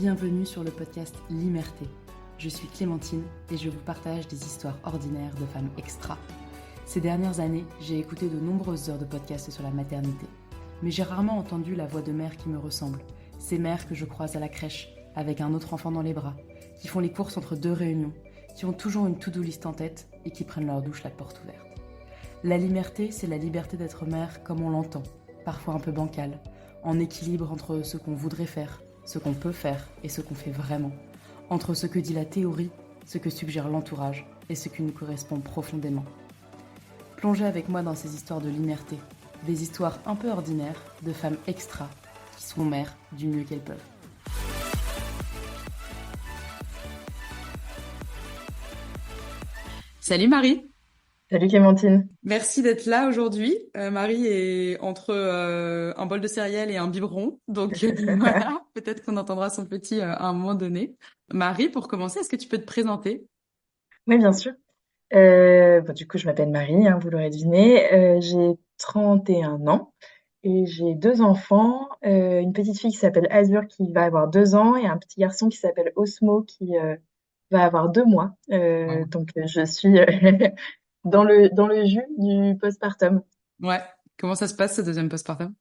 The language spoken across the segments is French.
Bienvenue sur le podcast Limerté. Je suis Clémentine et je vous partage des histoires ordinaires de femmes extra. Ces dernières années, j'ai écouté de nombreuses heures de podcasts sur la maternité. Mais j'ai rarement entendu la voix de mères qui me ressemblent. Ces mères que je croise à la crèche, avec un autre enfant dans les bras, qui font les courses entre deux réunions, qui ont toujours une to-do list en tête et qui prennent leur douche la porte ouverte. La Limerté, c'est la liberté d'être mère comme on l'entend, parfois un peu bancale, en équilibre entre ce qu'on voudrait faire, ce qu'on peut faire et ce qu'on fait vraiment, entre ce que dit la théorie, ce que suggère l'entourage et ce qui nous correspond profondément. Plongez avec moi dans ces histoires de Limerté, des histoires un peu ordinaires de femmes extra qui sont mères du mieux qu'elles peuvent. Salut Marie! Salut Clémentine. Merci d'être là aujourd'hui. Marie est entre un bol de céréales et un biberon, donc voilà, peut-être qu'on entendra son petit à un moment donné. Marie, pour commencer, est-ce que tu peux te présenter? Oui, bien sûr. Du coup, je m'appelle Marie, hein, vous l'aurez deviné. J'ai 31 ans et j'ai deux enfants. Une petite fille qui s'appelle Azur qui va avoir 2 ans et un petit garçon qui s'appelle Osmo qui va avoir 2 mois. Donc, je suis dans le jus du postpartum. Ouais. Comment ça se passe ce deuxième postpartum?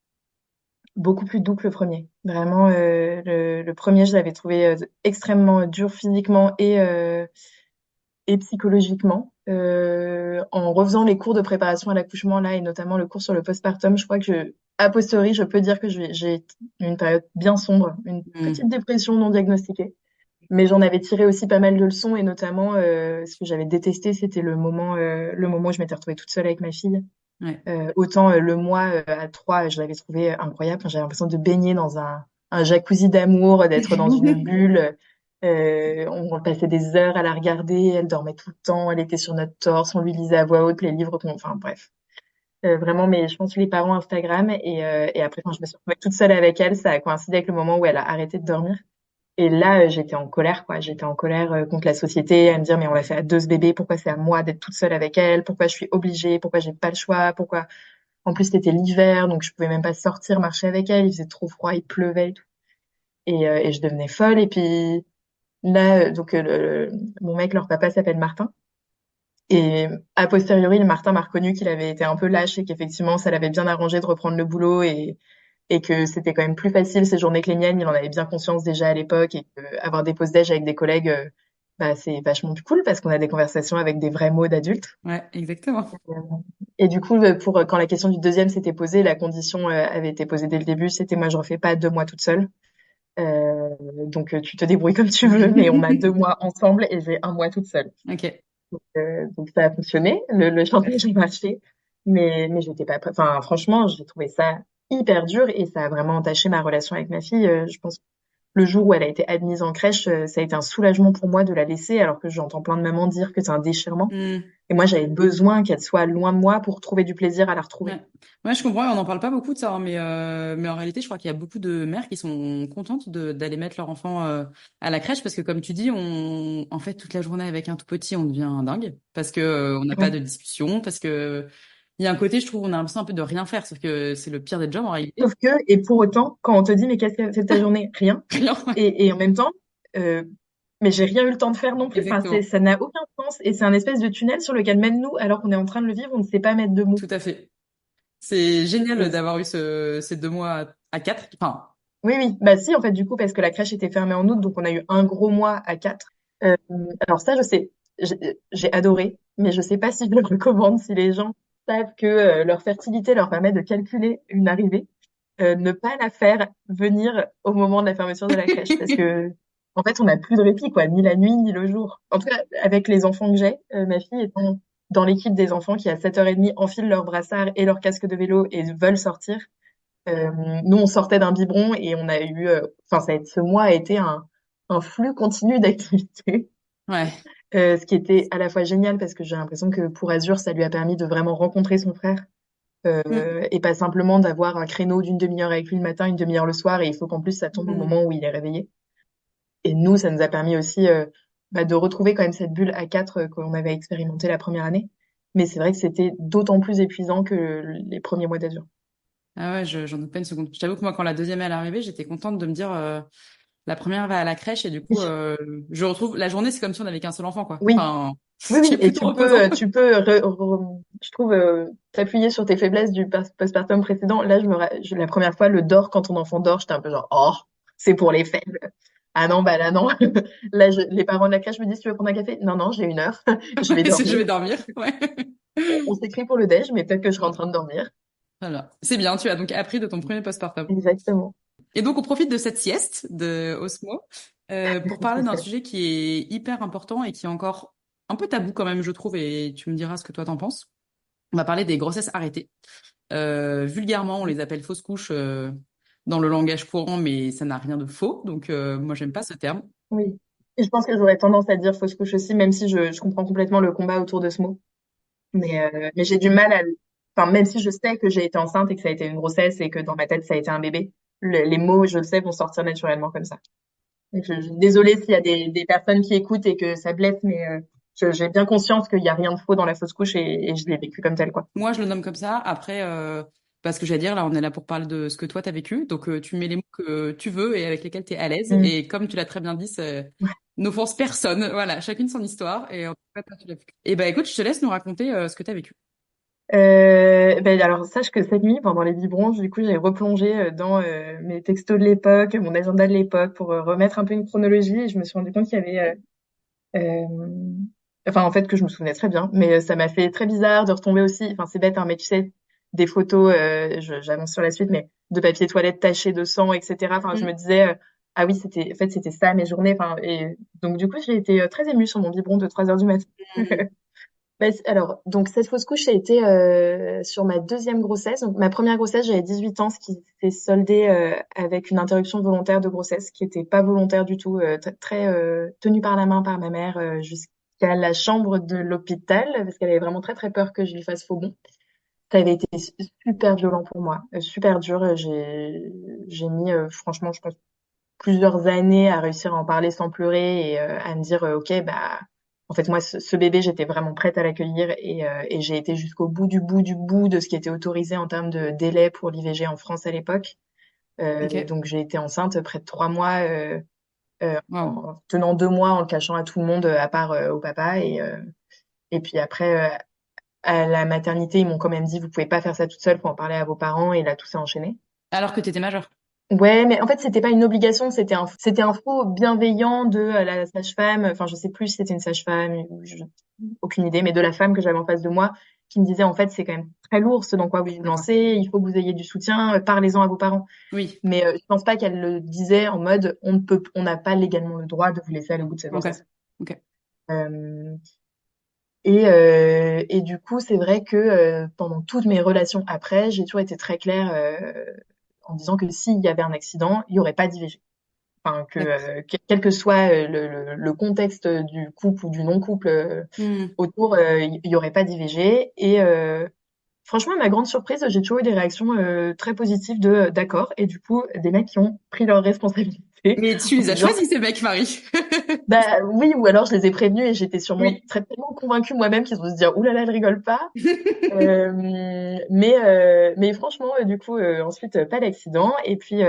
Beaucoup plus doux que le premier. Vraiment, le premier, je l'avais trouvé extrêmement dur physiquement et psychologiquement. En refaisant les cours de préparation à l'accouchement là et notamment le cours sur le postpartum, je crois que a posteriori, je peux dire que j'ai une période bien sombre, une petite dépression non diagnostiquée. Mais j'en avais tiré aussi pas mal de leçons et notamment ce que j'avais détesté, c'était le moment où je m'étais retrouvée toute seule avec ma fille. Ouais. Autant le mois à 3, je l'avais trouvé incroyable. Enfin, j'avais l'impression de baigner dans un jacuzzi d'amour, d'être dans une bulle. On passait des heures à la regarder. Elle dormait tout le temps. Elle était sur notre torse. On lui lisait à voix haute les livres. Enfin, bref. Vraiment, mais je pense que les parents Instagram. Et après, quand je me suis retrouvée toute seule avec elle, ça a coïncidé avec le moment où elle a arrêté de dormir. Et là, j'étais en colère, quoi. J'étais en colère contre la société, à me dire, mais on l'a fait à deux ce bébé, pourquoi c'est à moi d'être toute seule avec elle? Pourquoi je suis obligée? Pourquoi j'ai pas le choix? Pourquoi? En plus, c'était l'hiver, donc je pouvais même pas sortir, marcher avec elle. Il faisait trop froid, il pleuvait et tout. Et je devenais folle. Et puis là, mon mec, leur papa s'appelle Martin. Et a posteriori, le Martin m'a reconnu qu'il avait été un peu lâche et qu'effectivement, ça l'avait bien arrangé de reprendre le boulot et que c'était quand même plus facile ces journées que les miennes. Il en avait bien conscience déjà à l'époque et que avoir des pauses déj avec des collègues, bah, c'est vachement plus cool parce qu'on a des conversations avec des vrais mots d'adultes. Ouais, exactement. Et du coup, quand la question du deuxième s'était posée, la condition avait été posée dès le début, c'était moi je refais pas 2 mois toute seule. Donc tu te débrouilles comme tu veux, mais on a 2 mois ensemble et j'ai un mois toute seule. Ok. Donc ça a fonctionné, le chantage a marché, mais j'étais pas prête. Enfin, franchement, j'ai trouvé ça hyper dur et ça a vraiment entaché ma relation avec ma fille. Je pense que le jour où elle a été admise en crèche, ça a été un soulagement pour moi de la laisser, alors que j'entends plein de mamans dire que c'est un déchirement. Et moi, j'avais besoin qu'elle soit loin de moi pour trouver du plaisir à la retrouver. Ouais. Ouais, je comprends, on n'en parle pas beaucoup de ça, hein, mais en réalité, je crois qu'il y a beaucoup de mères qui sont contentes d'aller mettre leur enfant à la crèche parce que, comme tu dis, en fait, toute la journée avec un tout petit, on devient dingue parce que on n'a pas Ouais. de discussion, parce que il y a un côté, je trouve, on a l'impression un peu de rien faire, sauf que c'est le pire des jobs en réalité. Sauf que, et pour autant, quand on te dit, mais qu'est-ce que fait de ta journée? Rien. Rien. Et en même temps, euh, mais j'ai rien eu le temps de faire non plus. Enfin, Exactement. ça n'a aucun sens. Et c'est un espèce de tunnel sur lequel même nous, alors qu'on est en train de le vivre, on ne sait pas mettre de mots. Tout à fait. C'est génial Et d'avoir eu ces 2 mois à quatre. Enfin, oui, oui. Bah si, en fait, du coup, parce que la crèche était fermée en août, donc on a eu un gros mois à 4. Euh, alors ça, je sais, j'ai adoré, mais je sais pas si je le recommande si les gens savent que leur fertilité leur permet de calculer une arrivée. Ne pas la faire venir au moment de la fermeture de la crèche, parce que en fait, on n'a plus de répit, quoi, ni la nuit, ni le jour. En tout cas, avec les enfants que j'ai, ma fille étant dans l'équipe des enfants qui à 7h30 enfilent leur brassard et leur casque de vélo et veulent sortir. Euh, Nous, on sortait d'un biberon et on a eu, enfin, ce mois a été un flux continu d'activités, ouais. ce qui était à la fois génial parce que j'ai l'impression que pour Azur, ça lui a permis de vraiment rencontrer son frère et pas simplement d'avoir un créneau d'une demi-heure avec lui le matin, une demi-heure le soir et il faut qu'en plus ça tombe au Mm. moment où il est réveillé. Et nous, ça nous a permis aussi de retrouver quand même cette bulle à 4 qu'on avait expérimenté la première année. Mais c'est vrai que c'était d'autant plus épuisant que les premiers mois d'Azur. Ah ouais, j'en doute pas une seconde. Je t'avoue que moi, quand la deuxième elle est arrivée, j'étais contente de me dire La première va à la crèche et du coup, je retrouve la journée, c'est comme si on avait qu'un seul enfant, quoi. Oui, Enfin, oui, oui, c'est et plutôt reposant. je trouve, t'appuyer sur tes faiblesses du postpartum précédent. Là, la première fois, le dors quand ton enfant dort, j'étais un peu genre, oh, c'est pour les faibles. Ah non, bah là, non. Là, les parents de la crèche me disent, tu veux prendre un café? Non, non, j'ai 1 heure. Je vais Ouais, je dormir. vais dormir. Ouais. On s'écrit pour le déj, mais peut-être que je serai en train de dormir. Voilà. C'est bien, tu as donc appris de ton premier postpartum. Exactement. Et donc, on profite de cette sieste de Osmo pour parler d'un sujet qui est hyper important et qui est encore un peu tabou quand même, je trouve, et tu me diras ce que toi t'en penses. On va parler des grossesses arrêtées. Vulgairement, on les appelle fausses couches dans le langage courant, mais ça n'a rien de faux. Donc, moi, j'aime pas ce terme. Oui. Et je pense que j'aurais tendance à dire fausse couche aussi, même si je comprends complètement le combat autour de ce mot. Mais j'ai du mal enfin, même si je sais que j'ai été enceinte et que ça a été une grossesse et que dans ma tête, ça a été un bébé, les mots, je le sais, vont sortir naturellement comme ça. Donc, désolée s'il y a des personnes qui écoutent et que ça blesse, mais j'ai bien conscience qu'il y a rien de faux dans la fausse couche et je l'ai vécu comme tel, quoi. Moi, je le nomme comme ça. Après, parce que j'allais dire, là, on est là pour parler de ce que toi, t'as vécu. Donc, tu mets les mots que tu veux et avec lesquels tu es à l'aise. Mm. Et comme tu l'as très bien dit, n'offense personne. Voilà, chacune son histoire. Et en tout cas, toi, tu l'as vécu. Et bah, écoute, je te laisse nous raconter ce que tu as vécu. Ben alors sache que cette nuit, pendant les biberons, du coup, j'ai replongé dans mes textos de l'époque, mon agenda de l'époque, pour remettre un peu une chronologie. Et je me suis rendu compte qu'il y avait, enfin en fait que je me souvenais très bien, mais ça m'a fait très bizarre de retomber aussi. Enfin c'est bête, hein, mais tu sais, des photos, j'avance sur la suite, mais de papier toilette taché de sang, etc. Enfin je Mm. me disais, ah oui, en fait c'était ça mes journées. Enfin et donc du coup j'ai été très émue sur mon biberon de 3 heures du matin. Bah, alors, donc cette fausse couche a été sur ma deuxième grossesse. Donc, ma première grossesse, j'avais 18 ans, ce qui s'est soldé avec une interruption volontaire de grossesse qui était pas volontaire du tout, très tenue par la main par ma mère jusqu'à la chambre de l'hôpital parce qu'elle avait vraiment très très peur que je lui fasse faux bond. Ça avait été super violent pour moi, super dur. J'ai mis franchement, je pense plusieurs années à réussir à en parler sans pleurer et à me dire ok bah en fait moi ce bébé j'étais vraiment prête à l'accueillir et j'ai été jusqu'au bout du bout du bout de ce qui était autorisé en termes de délai pour l'IVG en France à l'époque. Ok. Donc j'ai été enceinte près de 3 mois Waouh. en tenant 2 mois en le cachant à tout le monde à part au papa et puis après à la maternité ils m'ont quand même dit vous pouvez pas faire ça toute seule, faut en parler à vos parents et là tout s'est enchaîné. Alors que t'étais majeure. Ouais, mais en fait, c'était pas une obligation, c'était un faux bienveillant de la sage-femme. Enfin, je sais plus si c'était une sage-femme, aucune idée, mais de la femme que j'avais en face de moi, qui me disait en fait, c'est quand même très lourd ce dans quoi vous Oui, vous d'accord. lancez. Il faut que vous ayez du soutien. Parlez-en à vos parents. Oui. Mais je pense pas qu'elle le disait en mode on n'a pas légalement le droit de vous laisser aller au bout de cette Ok. grossesse. Ok. Euh, et du coup, c'est vrai que pendant toutes mes relations après, j'ai toujours été très claire en disant que s'il y avait un accident, il y aurait pas d'IVG. Enfin, D'accord. quel que soit le contexte du couple ou du non-couple Hmm. autour, il y aurait pas d'IVG. Et franchement, à ma grande surprise, j'ai toujours eu des réactions très positives de d'accord. Et du coup, des mecs qui ont pris leurs responsabilités Mais tu en les me as disant, choisis, ces mecs, Marie. bah oui, ou alors je les ai prévenus et j'étais sûrement Oui. très tellement convaincue moi-même qu'ils vont se dire, ouh là là, elle rigole pas. Mais franchement, du coup, ensuite, pas d'accident. Et puis,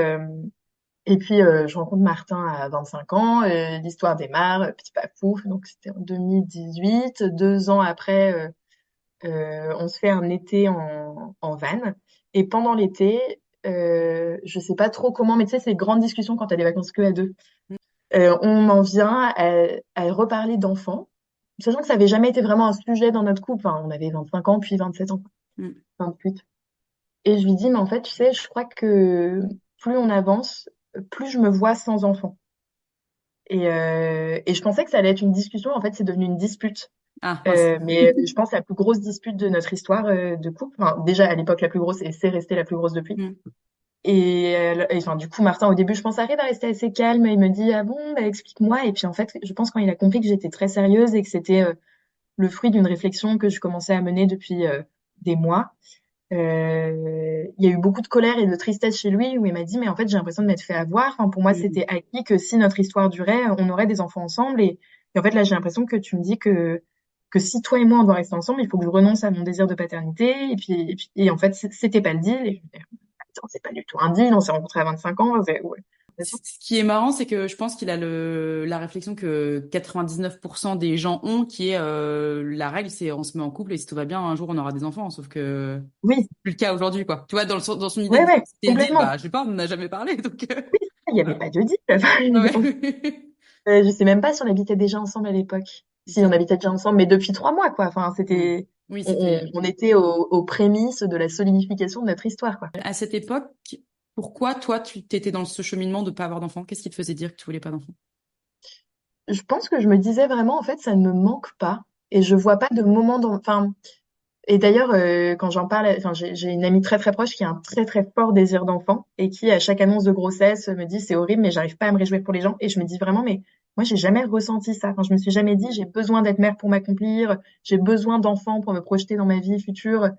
je rencontre Martin à 25 ans, l'histoire démarre, petit pas pouf, donc c'était en 2018. 2 ans après, on se fait un été en van. Et pendant l'été, je sais pas trop comment, mais tu sais, ces grandes discussions quand t'as des vacances que à deux, on en vient à reparler d'enfants, sachant que ça avait jamais été vraiment un sujet dans notre couple. Enfin, on avait 25 ans, puis 27 ans, Hmm. 28. Et je lui dis, mais en fait, tu sais, je crois que plus on avance, plus je me vois sans enfant. Et je pensais que ça allait être une discussion. En fait, c'est devenu une dispute. Ah, mince. Mais je pense la plus grosse dispute de notre histoire de couple. Enfin, déjà à l'époque la plus grosse et c'est resté la plus grosse depuis. Hmm. Et enfin, du coup, Martin, au début, je pense arrive à rester assez calme. Il me dit, ah bon, bah, explique-moi. Et puis en fait, je pense quand il a compris que j'étais très sérieuse et que c'était le fruit d'une réflexion que je commençais à mener depuis des mois. Il y a eu beaucoup de colère et de tristesse chez lui où il m'a dit mais en fait j'ai l'impression de m'être fait avoir. Enfin, pour moi Hmm. c'était acquis que si notre histoire durait on aurait des enfants ensemble et en fait là j'ai l'impression que tu me dis que si toi et moi on doit rester ensemble il faut que je renonce à mon désir de paternité et en fait c'était pas le deal et je me dis, attends c'est pas du tout un deal on s'est rencontrés à 25 ans ouais. Ce qui est marrant, c'est que je pense qu'il a la réflexion que 99% des gens ont, qui est la règle, c'est on se met en couple et si tout va bien, un jour on aura des enfants, sauf que Oui, c'est plus le cas aujourd'hui, quoi. Tu vois, dans son idée ouais, de ouais, c'était le deal, complètement. bah je sais pas, on n'en a jamais parlé, donc Il n'y avait voilà. pas de deal. Enfin, Ouais. je sais même pas si on habitait déjà ensemble à l'époque. Si, on Ça- habitait déjà ensemble, mais depuis 3 mois, quoi. Enfin, Mm. Oui, c'était on était aux prémices de la solidification de notre histoire, quoi. à cette époque. Pourquoi toi, tu t'étais dans ce cheminement de pas avoir d'enfant? Qu'est-ce qui te faisait dire que tu voulais pas d'enfant? Je pense que je me disais vraiment, en fait, ça ne me manque pas. Et je vois pas de moment enfin, et d'ailleurs, quand j'en parle, enfin, j'ai une amie très très proche qui a un très très fort désir d'enfant et qui, à chaque annonce de grossesse, me dit c'est horrible, mais j'arrive pas à me réjouir pour les gens. Et je me dis vraiment, mais moi, j'ai jamais ressenti ça. Enfin, je me suis jamais dit j'ai besoin d'être mère pour m'accomplir, j'ai besoin d'enfants pour me projeter dans ma vie future.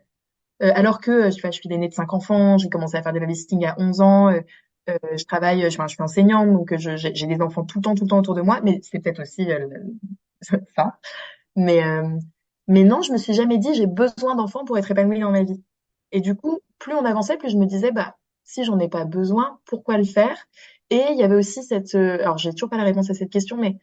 Alors que, tu vois, je suis l'aînée de 5 enfants, j'ai commencé à faire des babysitting à 11 ans, je travaille, enfin, je suis enseignante, donc j'ai des enfants tout le temps autour de moi, mais c'est peut-être aussi ça. Mais, euh, mais non, je me suis jamais dit j'ai besoin d'enfants pour être épanouie dans ma vie. Et du coup, plus on avançait, plus je me disais, bah, si j'en ai pas besoin, pourquoi le faire? Et il y avait aussi alors j'ai toujours pas la réponse à cette question, mais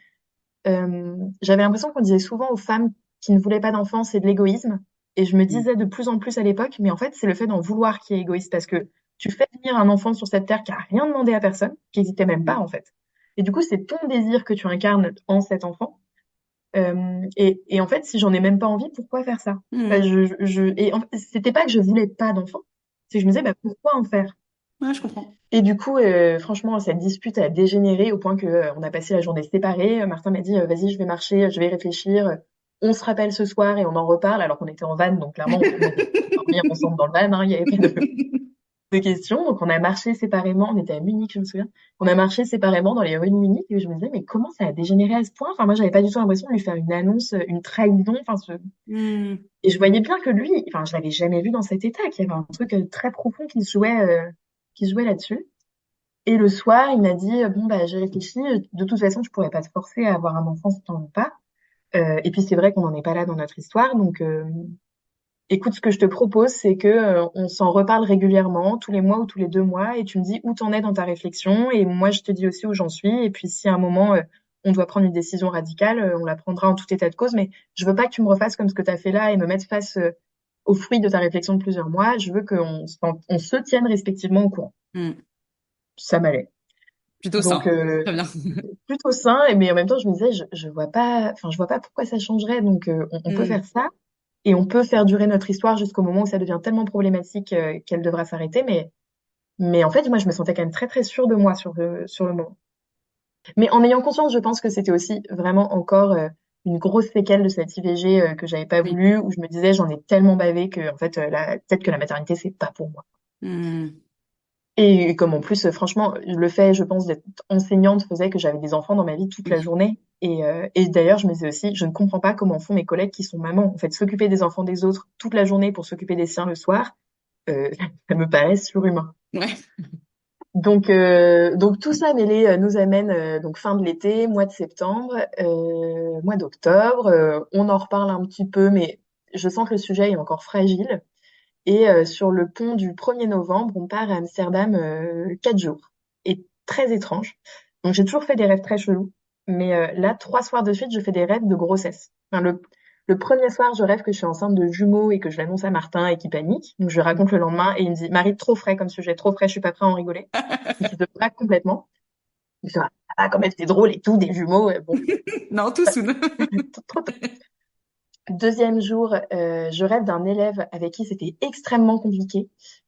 j'avais l'impression qu'on disait souvent aux femmes qui ne voulaient pas d'enfants, c'est de l'égoïsme. Et je me Mm. disais de plus en plus à l'époque, mais en fait, c'est le fait d'en vouloir qui est égoïste, parce que tu fais venir un enfant sur cette terre qui a rien demandé à personne, qui n'existait même pas, Mm. en fait. Et du coup, c'est ton désir que tu incarnes en cet enfant. Et en fait, si j'en ai même pas envie, pourquoi faire ça? Enfin, Mm. c'était pas que je voulais pas d'enfant, c'est que je me disais, bah, pourquoi en faire? Ouais, je comprends. Et du coup, franchement, cette dispute a dégénéré au point que on a passé la journée séparés. Martin m'a dit, vas-y, je vais marcher, je vais réfléchir. On se rappelle ce soir et on en reparle, alors qu'on était en van, donc clairement, on avait dormi ensemble dans le van, hein, il y avait pas de questions. Donc on a marché séparément, on était à Munich, je me souviens. On a marché séparément dans les rues de Munich et je me disais, mais comment ça a dégénéré à ce point? Enfin, moi, j'avais pas du tout l'impression de lui faire une annonce, une trahison. Enfin, Mm. et je voyais bien que lui, enfin, je l'avais jamais vu dans cet état, qu'il y avait un truc très profond qui se jouait là-dessus. Et le soir, il m'a dit, bon, bah, j'ai réfléchi, de toute façon, je pourrais pas te forcer à avoir un enfant si t'en veux pas. Et puis, c'est vrai qu'on n'en est pas là dans notre histoire. Donc, écoute, ce que je te propose, c'est que, on s'en reparle régulièrement, tous les mois ou tous les 2 mois, et tu me dis où t'en es dans ta réflexion. Et moi, je te dis aussi où j'en suis. Et puis, si à un moment, on doit prendre une décision radicale, on la prendra en tout état de cause. Mais je veux pas que tu me refasses comme ce que t'as fait là et me mettre face, aux fruits de ta réflexion de plusieurs mois. Je veux on se tienne respectivement au courant. Mm. Ça m'allait. Plutôt Donc, ça. Très bien. plutôt sain, mais en même temps, je me disais, je vois pas pourquoi ça changerait. Donc, on peut Mm. faire ça et on peut faire durer notre histoire jusqu'au moment où ça devient tellement problématique qu'elle devra s'arrêter. Mais en fait, moi, je me sentais quand même très, très sûre de moi sur le moment. Mais en ayant conscience, je pense que c'était aussi vraiment encore une grosse séquelle de cette IVG que j'avais pas Oui. voulu, où je me disais, j'en ai tellement bavé que, en fait, peut-être que la maternité, c'est pas pour moi. Mm. Et comme en plus, franchement, le fait, je pense, d'être enseignante faisait que j'avais des enfants dans ma vie toute la Oui. journée. Et d'ailleurs, je me disais aussi, je ne comprends pas comment font mes collègues qui sont mamans. En fait, s'occuper des enfants des autres toute la journée pour s'occuper des siens le soir, ça me paraît surhumain. Ouais. Donc tout ça mêlé nous amène donc fin de l'été, mois de septembre, mois d'octobre. On en reparle un petit peu, mais je sens que le sujet est encore fragile. Et sur le pont du 1er novembre, on part à Amsterdam 4 jours. Et très étrange. Donc j'ai toujours fait des rêves très chelous. Mais là, 3 soirs de suite, je fais des rêves de grossesse. Enfin, le premier soir, je rêve que je suis enceinte de jumeaux et que je l'annonce à Martin et qu'il panique. Donc je raconte le lendemain et il me dit, Marie, trop frais comme sujet, trop frais, je suis pas prêt à en rigoler. Donc il se braque complètement. Il fait, ah, quand même, c'est drôle et tout, des jumeaux. Bon, Non, tout soon. trop tôt. Deuxième jour, je rêve d'un élève avec qui c'était extrêmement compliqué,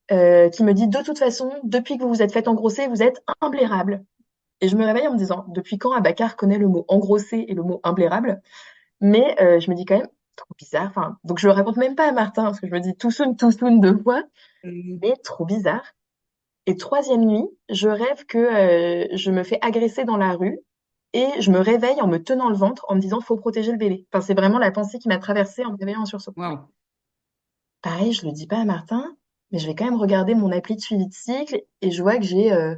qui me dit de toute façon, depuis que vous vous êtes fait engrosser, vous êtes imblairable. Et je me réveille en me disant, depuis quand Abacar connaît le mot engrossé et le mot imblairable? Mais je me dis quand même, trop bizarre. Enfin, donc je le raconte même pas à Martin, parce que je me dis tout soon 2 fois, Mm. mais trop bizarre. Et troisième nuit, je rêve que je me fais agresser dans la rue et je me réveille en me tenant le ventre en me disant faut protéger le bébé. Enfin, c'est vraiment la pensée qui m'a traversée en me réveillant en sursaut. Waouh. Pareil, je le dis pas à Martin, mais je vais quand même regarder mon appli de suivi de cycle et je vois que j'ai 1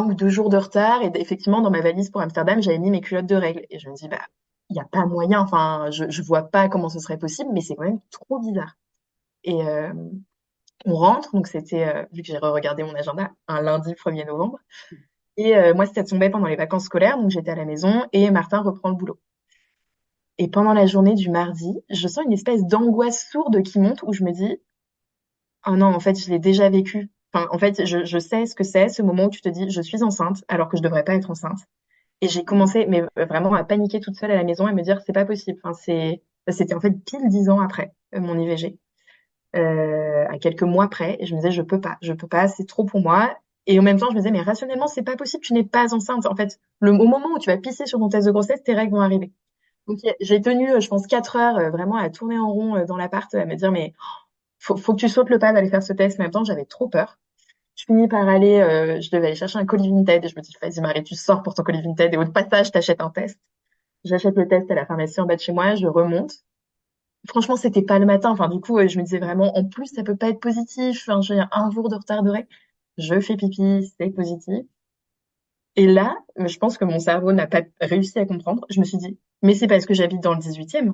ou 2 jours de retard et effectivement dans ma valise pour Amsterdam, j'avais mis mes culottes de règles et je me dis bah il y a pas moyen, enfin je vois pas comment ce serait possible, mais c'est quand même trop bizarre. Et on rentre, donc c'était vu que j'ai re-regardé mon agenda un lundi 1er novembre. Et moi, ça tombait pendant les vacances scolaires, donc j'étais à la maison et Martin reprend le boulot. Et pendant la journée du mardi, je sens une espèce d'angoisse sourde qui monte où je me dis, oh non, en fait, je l'ai déjà vécu. Enfin, en fait, je sais ce que c'est, ce moment où tu te dis, je suis enceinte alors que je devrais pas être enceinte. Et j'ai commencé, mais vraiment à paniquer toute seule à la maison et me dire, c'est pas possible. Enfin, c'était en fait pile 10 ans après mon IVG, à quelques mois près. Et je me disais, je peux pas, c'est trop pour moi. Et en même temps, je me disais, mais rationnellement, c'est pas possible, tu n'es pas enceinte. En fait, au moment où tu vas pisser sur ton test de grossesse, tes règles vont arriver. Donc, j'ai tenu, je pense, 4 heures vraiment à tourner en rond dans l'appart, à me dire, mais faut que tu sautes le pas d'aller faire ce test. Mais en même temps, j'avais trop peur. Je finis par aller, je devais aller chercher un colis Vinted et je me dis, vas-y Marie, tu sors pour ton colis Vinted et au passage, t'achètes un test. J'achète le test à la pharmacie en bas de chez moi, je remonte. Franchement, c'était pas le matin. Enfin, du coup, je me disais vraiment, en plus, ça peut pas être positif. Enfin, j'ai un jour de retard de règles. Je fais pipi, c'est positif. Et là, je pense que mon cerveau n'a pas réussi à comprendre. Je me suis dit, mais c'est parce que j'habite dans le 18e.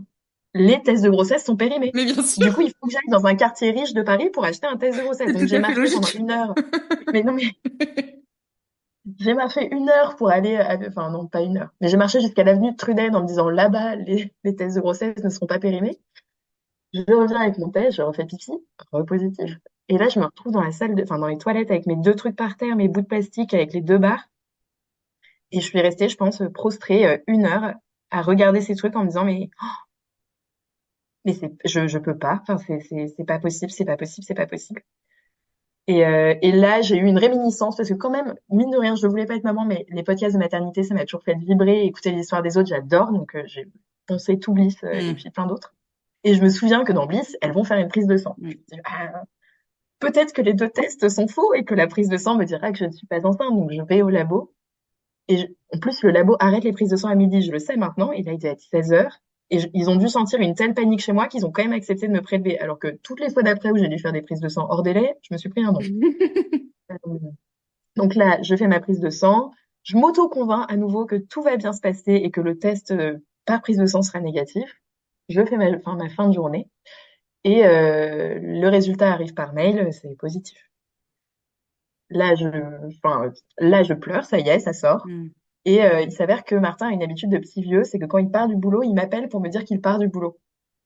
Les tests de grossesse sont périmés. Mais bien sûr, Du coup, il faut que j'aille dans un quartier riche de Paris pour acheter un test de grossesse. c'est Donc, tout j'ai à fait marché pendant logique. 1 heure. Mais non, mais j'ai marché 1 heure pour aller, enfin non, pas 1 heure, mais j'ai marché jusqu'à l'avenue de Truden en me disant là-bas, les tests de grossesse ne seront pas périmés. Je reviens avec mon test, je refais pipi, repositif. Et là, je me retrouve dans la salle enfin dans les toilettes avec mes deux trucs par terre, mes bouts de plastique avec les deux barres. Et je suis restée, je pense, prostrée 1 heure à regarder ces trucs en me disant mais je peux pas, enfin c'est pas possible, c'est pas possible, c'est pas possible. Et là, j'ai eu une réminiscence parce que quand même, mine de rien, je ne voulais pas être maman, mais les podcasts de maternité, ça m'a toujours fait vibrer, écouter les histoires des autres, j'adore. Donc j'ai pensé tout Bliss et Hmm, puis plein d'autres. Et je me souviens que dans Bliss, elles vont faire une prise de sang. Je hmm. me dis, ah, peut-être que les deux tests sont faux et que la prise de sang me dira que je ne suis pas enceinte. Donc je vais au labo. En plus, le labo arrête les prises de sang à midi, je le sais maintenant. Il a été à 16 heures. Et ils ont dû sentir une telle panique chez moi qu'ils ont quand même accepté de me prélever. Alors que toutes les fois d'après où j'ai dû faire des prises de sang hors délai, je me suis pris un non. Donc là, je fais ma prise de sang. Je m'auto-convainc à nouveau que tout va bien se passer et que le test par prise de sang sera négatif. Je fais ma fin de journée et le résultat arrive par mail, c'est positif. Là, là, je pleure, ça y est, ça sort. Hmm. Et il s'avère que Martin a une habitude de petit vieux, c'est que quand il part du boulot, il m'appelle pour me dire qu'il part du boulot.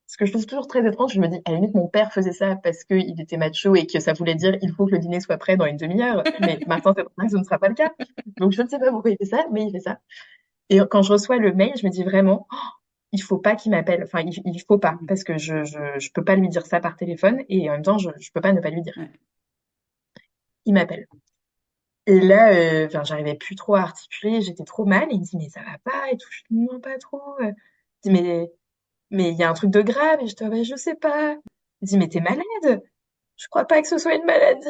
Ce que je trouve toujours très étrange, je me dis, à la limite, mon père faisait ça parce qu'il était macho et que ça voulait dire, il faut que le dîner soit prêt dans une demi-heure. Mais Martin, c'est certain que ce ne sera pas le cas. Donc, je ne sais pas pourquoi il fait ça, mais il fait ça. Et quand je reçois le mail, je me dis vraiment, oh, il faut pas qu'il m'appelle. Enfin, il faut pas, Hmm. parce que je peux pas lui dire ça par téléphone et en même temps, je peux pas ne pas lui dire. Ouais. Il m'appelle. Et là, enfin, j'arrivais plus trop à articuler, j'étais trop mal. Et il me dit, mais ça va pas et tout. Je dis, non, pas trop. Il dit, mais il y a un truc de grave. Et je dis, ah, ben, je sais pas. Il dit, mais t'es malade. Je crois pas que ce soit une maladie.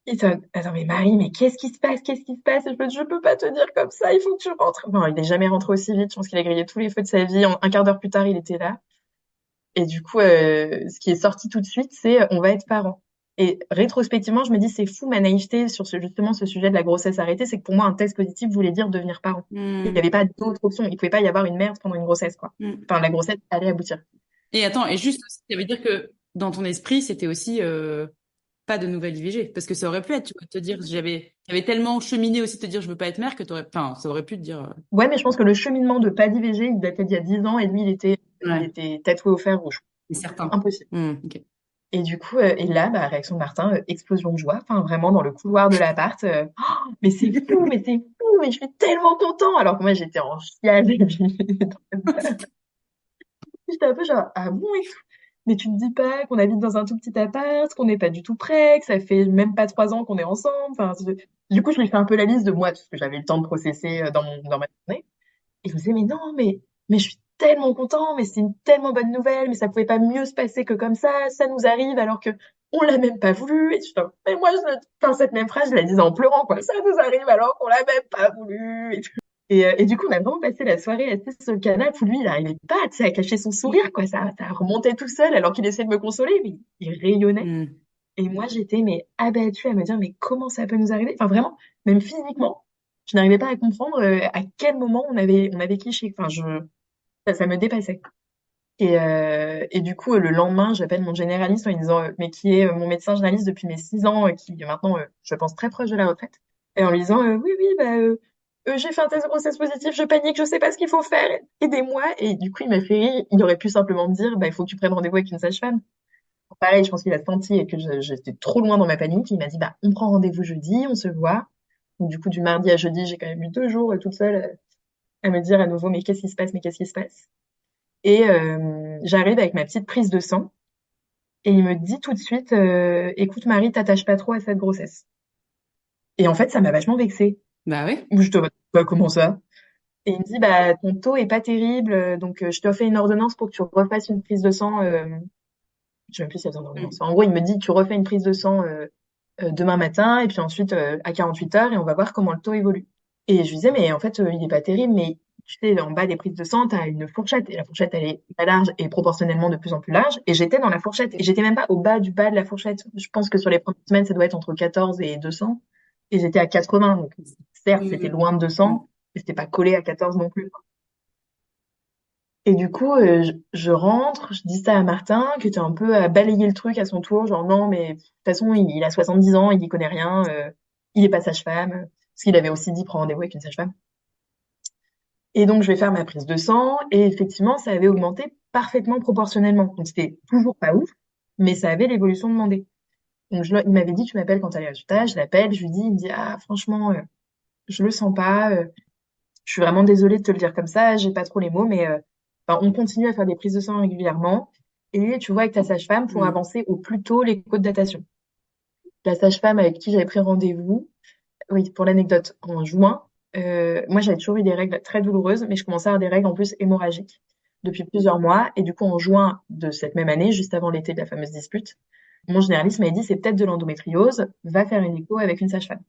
Il dit, attends, mais Marie, mais qu'est-ce qui se passe? Qu'est-ce qui se passe? Et je me dis, je peux pas te dire comme ça, il faut que tu rentres. Bon, il n'est jamais rentré aussi vite. Je pense qu'il a grillé tous les feux de sa vie. Un quart d'heure plus tard, il était là. Et du coup, ce qui est sorti tout de suite, c'est on va être parents. Et rétrospectivement, je me dis, c'est fou ma naïveté sur justement ce sujet de la grossesse arrêtée. C'est que pour moi, un test positif voulait dire devenir parent. Il n'y Hmm, avait pas d'autre option. Il pouvait pas y avoir une merde pendant une grossesse, quoi. hmm. Enfin, la grossesse allait aboutir. Et attends, et juste aussi, ça veut dire que dans ton esprit, c'était aussi pas de nouvelle IVG. Parce que ça aurait pu être, tu vois, te dire, j'avais tellement cheminé aussi de te dire je veux pas être mère que t'aurais, enfin, ça aurait pu te dire. Ouais, mais je pense que le cheminement de pas d'IVG, il datait d'il y a 10 ans et lui, il Ouais, était tatoué au fer rouge. c'est certain. Impossible. Hmm, ok. Et du coup, et là, bah, réaction de Martin, explosion de joie, enfin vraiment dans le couloir de l'appart. Oh, mais c'est fou, mais c'est fou, mais je suis tellement content. Alors que moi, j'étais en chiale. J'étais un peu genre, ah bon et tout. Mais tu te dis pas qu'on habite dans un tout petit appart, qu'on n'est pas du tout près, que ça fait même pas 3 ans qu'on est ensemble. Enfin, du coup, je lui fais un peu la liste de moi, parce que j'avais le temps de processer dans ma journée. Et je me disais, mais non, mais je suis tellement content, mais c'est une tellement bonne nouvelle, mais ça pouvait pas mieux se passer que comme ça nous arrive alors que on l'a même pas voulu. Et je suis genre, mais moi, enfin, cette même phrase, je la disais en pleurant, quoi. Ça nous arrive alors qu'on l'a même pas voulu. Et du coup, on a vraiment passé la soirée assis sur le canapé où lui, il arrivait pas, tu sais, à cacher son sourire, quoi. Ça remontait tout seul alors qu'il essayait de me consoler, mais il rayonnait. Hmm. Et moi, j'étais, mais abattue à me dire, mais comment ça peut nous arriver? Enfin, vraiment, même physiquement, je n'arrivais pas à comprendre à quel moment on avait cliché. Enfin, ça me dépassait. Et du coup, le lendemain, j'appelle mon généraliste en lui disant, mais qui est mon médecin généraliste depuis mes 6 ans, qui est maintenant, je pense, très proche de la retraite. Et en lui disant, oui, oui, j'ai fait un test de grossesse positif, je panique, je sais pas ce qu'il faut faire, aidez-moi. Et du coup, il m'a fait rire. Il aurait pu simplement me dire, il faut que tu prennes rendez-vous avec une sage-femme. Pareil, je pense qu'il a senti et que j'étais trop loin dans ma panique. Il m'a dit, on prend rendez-vous jeudi, on se voit. Donc, du coup, du mardi à jeudi, j'ai quand même eu 2 jours toute seule à me dire à nouveau, mais qu'est-ce qui se passe, mais qu'est-ce qui se passe? Et j'arrive avec ma petite prise de sang et il me dit tout de suite, écoute Marie, t'attaches pas trop à cette grossesse. Et en fait, ça m'a vachement vexée. Bah oui. Je te comment ça? Et il me dit, ton taux est pas terrible, donc je te refais une ordonnance pour que tu refasses une prise de sang. Je sais même plus si c'est une ordonnance. En gros, il me dit, tu refais une prise de sang demain matin et puis ensuite à 48 heures et on va voir comment le taux évolue. Et je lui disais, mais en fait, il est pas terrible, mais tu sais, en bas des prises de sang, tu as une fourchette et la fourchette, elle est pas large et proportionnellement de plus en plus large. Et j'étais dans la fourchette et j'étais même pas au bas du bas de la fourchette. Je pense que sur les premières semaines, ça doit être entre 14 et 200 et j'étais à 80. Donc, certes, c'était Mm, loin de mm, 200, mais c'était pas collé à 14 non plus. Et du coup, je rentre, je dis ça à Martin, qui était un peu à balayer le truc à son tour, genre non, mais de toute façon, il a 70 ans, il y connaît rien, il est pas sage-femme, parce qu'il avait aussi dit prends rendez-vous avec une sage-femme. Et donc, je vais faire ma prise de sang, et effectivement, ça avait augmenté parfaitement proportionnellement. Donc, c'était toujours pas ouf, mais ça avait l'évolution demandée. Donc, il m'avait dit, tu m'appelles quand t'as les résultats, je l'appelle, je lui dis, il me dit, ah, franchement, je le sens pas, je suis vraiment désolée de te le dire comme ça, j'ai pas trop les mots, mais on continue à faire des prises de sang régulièrement. Et tu vois, avec ta sage-femme, pour mm. avancer au plus tôt les codes de datation. La sage-femme avec qui j'avais pris rendez-vous, oui, pour l'anecdote, en juin, moi j'avais toujours eu des règles très douloureuses, mais je commençais à avoir des règles en plus hémorragiques depuis plusieurs mois. Et du coup, en juin de cette même année, juste avant l'été de la fameuse dispute, mon généraliste m'avait dit c'est peut-être de l'endométriose, va faire une écho avec une sage-femme.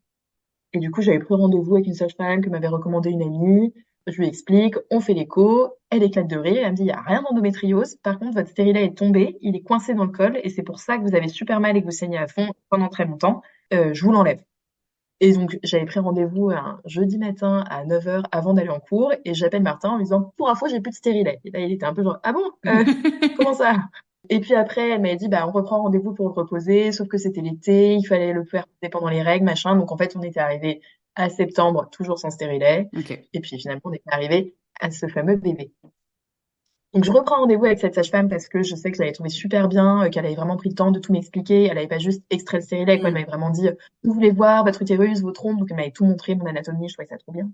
Et du coup, j'avais pris rendez-vous avec une sage-femme que m'avait recommandé une amie. Je lui explique, on fait l'écho, elle éclate de rire, elle me dit, il n'y a rien d'endométriose. Par contre, votre stérilet est tombé, il est coincé dans le col, et c'est pour ça que vous avez super mal et que vous saignez à fond pendant très longtemps. Je vous l'enlève. Et donc, j'avais pris rendez-vous un jeudi matin à 9 heures avant d'aller en cours, et j'appelle Martin en lui disant, pour info, j'ai plus de stérilet. Et là, il était un peu genre, ah bon, comment ça? Et puis après, elle m'avait dit, on reprend rendez-vous pour le reposer, sauf que c'était l'été, il fallait le faire pendant les règles, machin. Donc en fait, on était arrivé à septembre, toujours sans stérilet. Ok. Et puis finalement, on était arrivé à ce fameux bébé. Donc je reprends rendez-vous avec cette sage-femme parce que je sais que je l'avais trouvée super bien, qu'elle avait vraiment pris le temps de tout m'expliquer. Elle avait pas juste extrait le stérilet, quoi. Elle Mm. m'avait vraiment dit, vous voulez voir votre utérus, vos trompes. Donc elle m'avait tout montré, mon anatomie, je trouvais ça trop bien.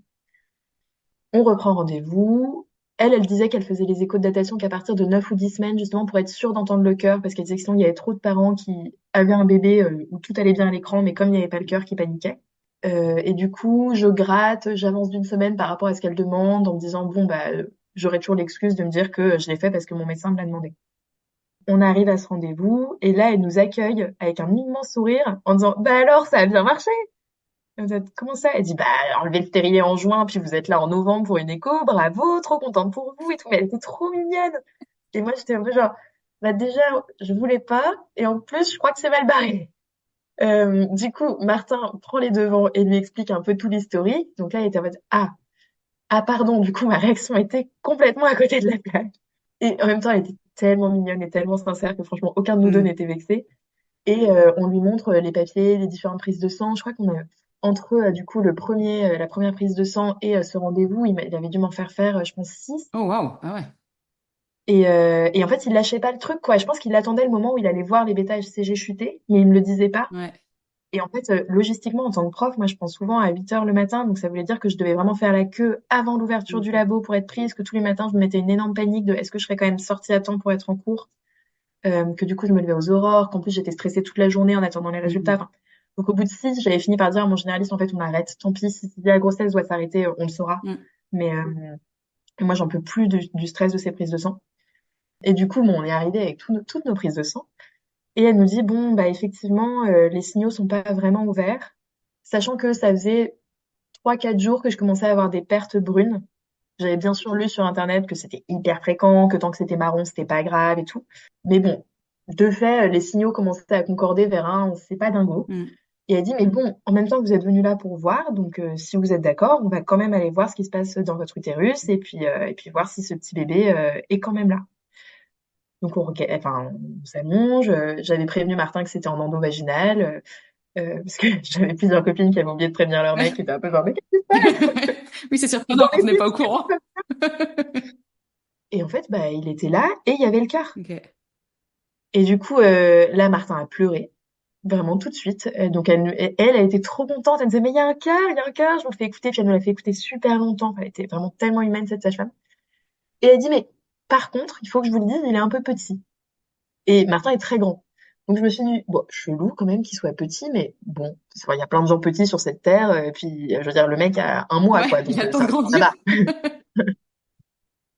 On reprend rendez-vous. Elle disait qu'elle faisait les échos de datation qu'à partir de 9 ou 10 semaines, justement pour être sûre d'entendre le cœur, parce qu'elle disait que sinon il y avait trop de parents qui avaient un bébé où tout allait bien à l'écran, mais comme il n'y avait pas le cœur qui paniquait. Et du coup, je gratte, j'avance d'une semaine par rapport à ce qu'elle demande, en me disant, bon, j'aurais toujours l'excuse de me dire que je l'ai fait parce que mon médecin me l'a demandé. On arrive à ce rendez-vous, et là, elle nous accueille avec un immense sourire, en disant, alors, ça a bien marché! Et vous êtes, comment ça? Elle dit, enlevez le stérilet en juin, puis vous êtes là en novembre pour une écho, bravo, trop contente pour vous et tout. Mais elle était trop mignonne. Et moi, j'étais un peu genre, déjà, je voulais pas, et en plus, je crois que c'est mal barré. Du coup, Martin prend les devants et lui explique un peu tout l'historique. Donc là, il était en mode, pardon, du coup, ma réaction était complètement à côté de la plaque. Et en même temps, elle était tellement mignonne et tellement sincère que franchement, aucun de nous deux Mm. n'était vexé. Et on lui montre les papiers, les différentes prises de sang. Je crois qu'on a entre du coup la première prise de sang et ce rendez-vous, il avait dû m'en faire je pense 6. Oh, waouh. Ah ouais. Et en fait, il lâchait pas le truc, quoi. Je pense qu'il attendait le moment où il allait voir les bêta-HCG chuter, mais il me le disait pas. Ouais. Et en fait, logistiquement, en tant que prof, moi, je pense souvent à 8 heures le matin, donc ça voulait dire que je devais vraiment faire la queue avant l'ouverture du Mm. labo pour être prise, que tous les matins, je me mettais une énorme panique de est-ce que je serais quand même sortie à temps pour être en cours, que du coup, je me levais aux aurores, qu'en plus, j'étais stressée toute la journée en attendant les résultats. Mm. Enfin, donc au bout de 6, j'avais fini par dire à mon généraliste, en fait, on arrête. Tant pis, si la grossesse doit s'arrêter, on le saura. Mm. Mais moi, j'en peux plus du stress de ces prises de sang. Et du coup, bon, on est arrivé avec toutes nos prises de sang. Et elle nous dit, bon, effectivement, les signaux sont pas vraiment ouverts, sachant que ça faisait 3, 4 jours que je commençais à avoir des pertes brunes. J'avais bien sûr lu sur Internet que c'était hyper fréquent, que tant que c'était marron, c'était pas grave et tout. Mais bon, de fait, les signaux commençaient à concorder vers un, c'est pas dingo. Mm. Et elle dit, mais bon, en même temps, vous êtes venu là pour voir, donc si vous êtes d'accord, on va quand même aller voir ce qui se passe dans votre utérus et puis voir si ce petit bébé est quand même là. Donc on s'allonge. J'avais prévenu Martin que c'était en endovaginal. parce que j'avais plusieurs copines qui avaient oublié de prévenir leur mec, qui étaient un peu genre, mais qu'est-ce qui se passe? Oui, c'est Dans surprenant quand les on n'est bus, pas au courant. et en fait, bah, il était là et il y avait le quart. Ok. Et du coup, là, Martin a pleuré, vraiment tout de suite. Donc, elle a été trop contente. Elle me disait, mais il y a un quart, il y a un quart. Je vous le fais écouter. Puis elle nous l'a fait écouter super longtemps. Elle était vraiment tellement humaine, cette sage-femme. Et elle dit, mais par contre, il faut que je vous le dise, il est un peu petit. Et Martin est très grand. Donc, je me suis dit, bon, chelou quand même qu'il soit petit, mais bon, il y a plein de gens petits sur cette terre. Et puis, je veux dire, le mec a un mois, Ouais, quoi. il Donc, a le temps de ça grandir. va.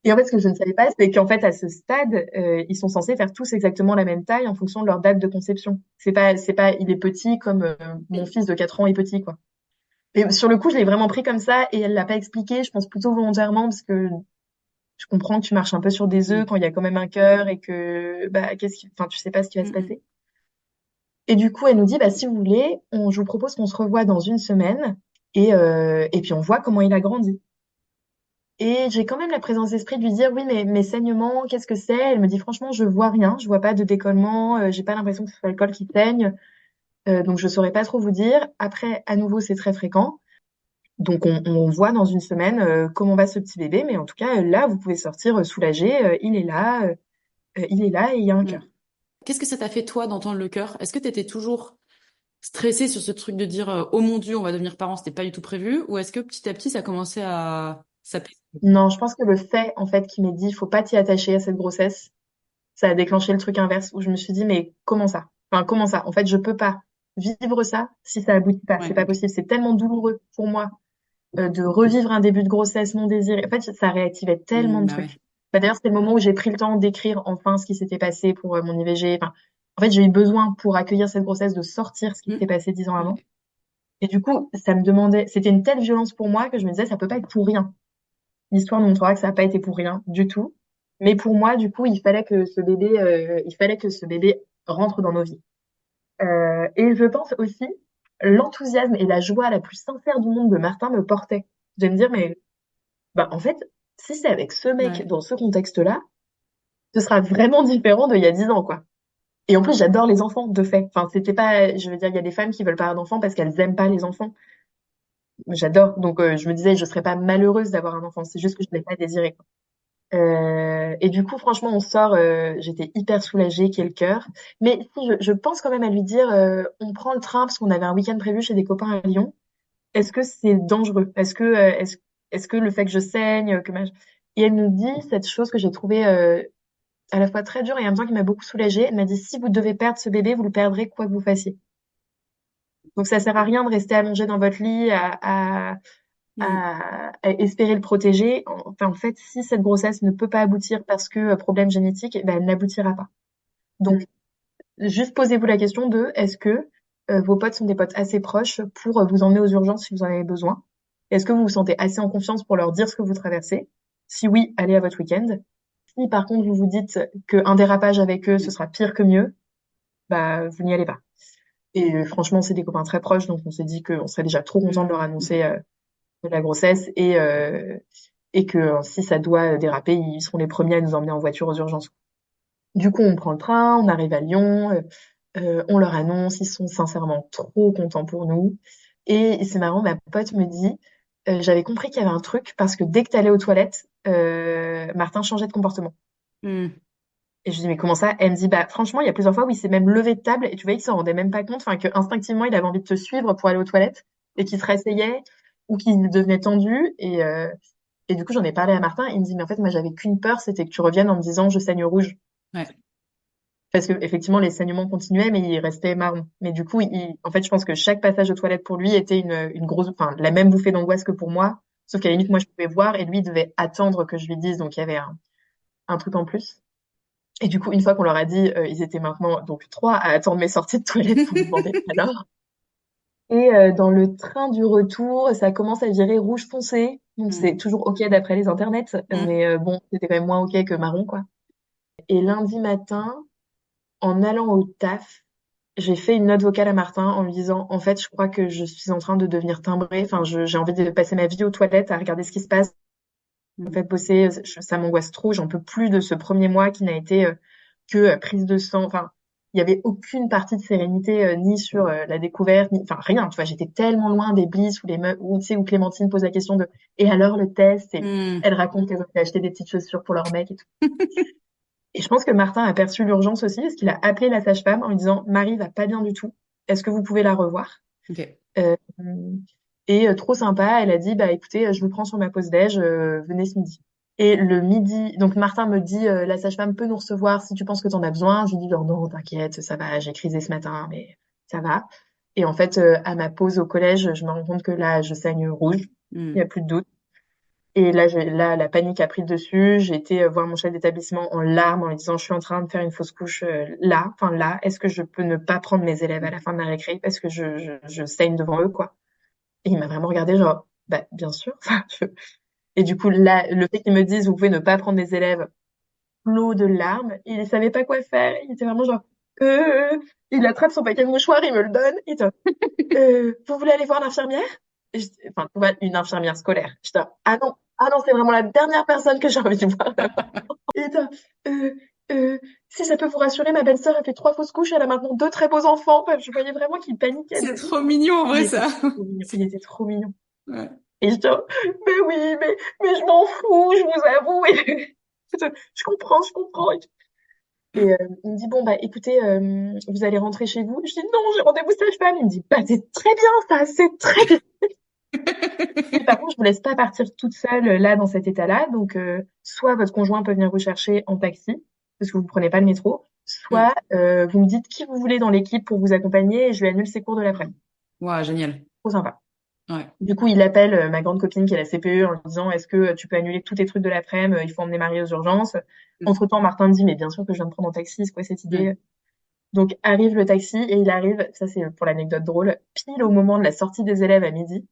Et en fait, ce que je ne savais pas, c'est qu'en fait, à ce stade, ils sont censés faire tous exactement la même taille en fonction de leur date de conception. C'est pas, il est petit comme mon fils de 4 ans est petit, quoi. Et sur le coup, je l'ai vraiment pris comme ça et elle l'a pas expliqué, je pense plutôt volontairement parce que je comprends que tu marches un peu sur des œufs Mm. quand il y a quand même un cœur et que, bah, enfin, tu sais pas ce qui va se Mm, mm. passer. Et du coup, elle nous dit, bah, si vous voulez, je vous propose qu'on se revoie dans une semaine et puis on voit comment il a grandi. Et j'ai quand même la présence d'esprit de lui dire, oui, mais mes saignements, qu'est-ce que c'est? Elle me dit, franchement, je vois rien, je vois pas de décollement, j'ai pas l'impression que ce soit le col qui saigne, donc je saurais pas trop vous dire. Après, à nouveau, c'est très fréquent. Donc on voit dans une semaine comment va ce petit bébé, mais en tout cas, là, vous pouvez sortir soulagé, il est là et il y a un Mm. cœur. Qu'est-ce que ça t'a fait, toi, d'entendre le cœur? Est-ce que tu étais toujours stressée sur ce truc de dire oh mon Dieu, on va devenir parents, c'était pas du tout prévu? Ou est-ce que petit à petit, ça commençait à s'apaiser? Non, je pense que le fait, en fait, qu'il m'ait dit, faut pas t'y attacher à cette grossesse, ça a déclenché le truc inverse où je me suis dit, mais comment ça? Enfin, comment ça? En fait, je peux pas vivre ça si ça aboutit pas. C'est Ouais, pas ok. possible. C'est tellement douloureux pour moi de revivre un début de grossesse non désiré. En fait, ça réactivait tellement Mm, de bah ouais. trucs. Bah, d'ailleurs, c'était le moment où j'ai pris le temps d'écrire enfin ce qui s'était passé pour mon IVG. Enfin, en fait, j'ai eu besoin pour accueillir cette grossesse de sortir ce qui s'était Mm, passé 10 ans avant. ouais. Et du coup, ça me demandait, c'était une telle violence pour moi que je me disais, ça peut pas être pour rien. L'histoire nous montrera que ça n'a pas été pour rien du tout. Mais pour moi, du coup, il fallait que ce bébé rentre dans nos vies. Et je pense aussi, l'enthousiasme et la joie la plus sincère du monde de Martin me portaient. De me dire, mais bah, en fait, si c'est avec ce mec Ouais. dans ce contexte-là, ce sera vraiment différent d'il y a 10 ans, quoi. Et en plus, j'adore les enfants, de fait. Enfin, c'était pas, je veux dire, il y a des femmes qui veulent pas d'enfants parce qu'elles aiment pas les enfants. J'adore. Donc, je me disais, je serais pas malheureuse d'avoir un enfant. C'est juste que je l'ai pas désiré, quoi. Et du coup, franchement, on sort, j'étais hyper soulagée, qu'il y ait le cœur. Mais si, je pense quand même à lui dire, on prend le train parce qu'on avait un week-end prévu chez des copains à Lyon. Est-ce que c'est dangereux? Est-ce que le fait que je saigne, Et elle nous dit cette chose que j'ai trouvée à la fois très dure et en même temps qui m'a beaucoup soulagée. Elle m'a dit, si vous devez perdre ce bébé, vous le perdrez quoi que vous fassiez. Donc ça sert à rien de rester allongé dans votre lit Mm, à espérer le protéger. Enfin, en fait, si cette grossesse ne peut pas aboutir parce que problème génétique, eh ben, elle n'aboutira pas. Donc, juste posez-vous la question de est-ce que vos potes sont des potes assez proches pour vous emmener aux urgences si vous en avez besoin? Est-ce que vous vous sentez assez en confiance pour leur dire ce que vous traversez? Si oui, allez à votre week-end. Si par contre vous vous dites qu'un dérapage avec eux, ce mm, sera pire que mieux, bah vous n'y allez pas. Et franchement, c'est des copains très proches, donc on s'est dit qu'on serait déjà trop content de leur mm, annoncer ok. de la grossesse et que si ça doit déraper, ils seront les premiers à nous emmener en voiture aux urgences. Du coup, on prend le train, on arrive à Lyon, on leur annonce, ils sont sincèrement trop contents pour nous. Et c'est marrant, ma pote me dit, j'avais compris qu'il y avait un truc parce que dès que t'allais aux toilettes, Martin changeait de comportement. Mm, Et je lui dis, mais comment ça? Elle me dit, bah, franchement, il y a plusieurs fois où il s'est même levé de table et tu voyais qu'il s'en rendait même pas compte, enfin, que instinctivement, il avait envie de te suivre pour aller aux toilettes et qu'il se rasseyait ou qu'il devenait tendu. Et du coup, j'en ai parlé à Martin. Il me dit, mais en fait, moi, j'avais qu'une peur, c'était que tu reviennes en me disant, je saigne rouge. ouais. Parce que, effectivement, les saignements continuaient, mais il restait marron. Mais du coup, en fait, je pense que chaque passage aux toilettes pour lui était une grosse, enfin, la même bouffée d'angoisse que pour moi. Sauf qu'à la limite, moi, je pouvais voir et lui, il devait attendre que je lui dise. Donc, il y avait un truc en plus. Et du coup, une fois qu'on leur a dit, ils étaient maintenant donc trois à attendre mes sorties de toilette pour me demander alors. Et dans le train du retour, ça commence à virer rouge foncé. Donc c'est Mm, toujours OK d'après les internets, mm, mais bon, c'était quand même moins OK que marron, quoi. Et lundi matin, en allant au taf, j'ai fait une note vocale à Martin en lui disant, en fait, je crois que je suis en train de devenir timbrée. Enfin, j'ai envie de passer ma vie aux toilettes à regarder ce qui se passe. En mm. fait, bosser, ça m'angoisse trop. J'en peux plus de ce premier mois qui n'a été que prise de sang. Enfin, il y avait aucune partie de sérénité ni sur la découverte, ni enfin rien. Tu vois, j'étais tellement loin des bliss où les meufs, où tu sais, où Clémentine pose la question de et alors le test et Hmm. elle raconte qu'elle a acheté des petites chaussures pour leur mec et tout. Et je pense que Martin a perçu l'urgence aussi parce qu'il a appelé la sage-femme en lui disant Marie va pas bien du tout. Est-ce que vous pouvez la revoir? Ok. Euh, et trop sympa, elle a dit bah écoutez, je vous prends sur ma pause déj, venez ce midi. Et le midi, donc Martin me dit la sage-femme peut nous recevoir si tu penses que t'en as besoin. Je lui dis genre non, t'inquiète, ça va, j'ai crisé ce matin, mais ça va. Et en fait, à ma pause au collège, je me rends compte que là, je saigne rouge, il y Hmm. a plus de doute. Et là, là, la panique a pris le dessus. J'ai été voir mon chef d'établissement en larmes en lui disant, je suis en train de faire une fausse couche là, enfin là. Est-ce que je peux ne pas prendre mes élèves à la fin de la récré parce que je saigne devant eux, quoi. Et il m'a vraiment regardé genre, bah bien sûr. Et du coup, là, le fait qu'ils me disent, vous pouvez ne pas prendre mes élèves, flot de larmes. Il savait pas quoi faire. Il était vraiment genre, il attrape son paquet de mouchoirs, il me le donne. Il dit, vous voulez aller voir l'infirmière? Enfin, tu vois, une infirmière scolaire. J'étais, ah non, c'est vraiment la dernière personne que j'ai envie de voir. Et il était, euh, si ça peut vous rassurer, ma belle-sœur a fait 3 fausses couches, elle a maintenant 2 très beaux enfants. Enfin, je voyais vraiment qu'il paniquait C'est de ouf. trop mignon en Il vrai était ça. trop mignon. Il était trop mignon. Ouais. Et je dis, mais oui, mais je m'en fous, je vous avoue. Et je comprends, je comprends. Et il me dit, bon, bah écoutez, vous allez rentrer chez vous. Je dis, non, j'ai rendez-vous sage-femme. Il me dit, bah c'est très bien ça, c'est très bien. Mais par contre, je vous laisse pas partir toute seule là dans cet état-là. Donc, soit votre conjoint peut venir vous chercher en taxi, parce que vous ne prenez pas le métro, Hmm. soit vous me dites qui vous voulez dans l'équipe pour vous accompagner et je lui annule ses cours de l'après-midi. Ouah, génial. Trop sympa. Ouais. Du coup, il appelle ma grande copine qui est la CPE en lui disant, est-ce que tu peux annuler tous tes trucs de l'après-midi, il faut emmener Marie aux urgences. Hmm. Entre-temps, Martin me dit, mais bien sûr que je viens de prendre en taxi, c'est quoi cette Hmm. idée? Donc arrive le taxi et il arrive, ça c'est pour l'anecdote drôle, pile au moment de la sortie des élèves à midi.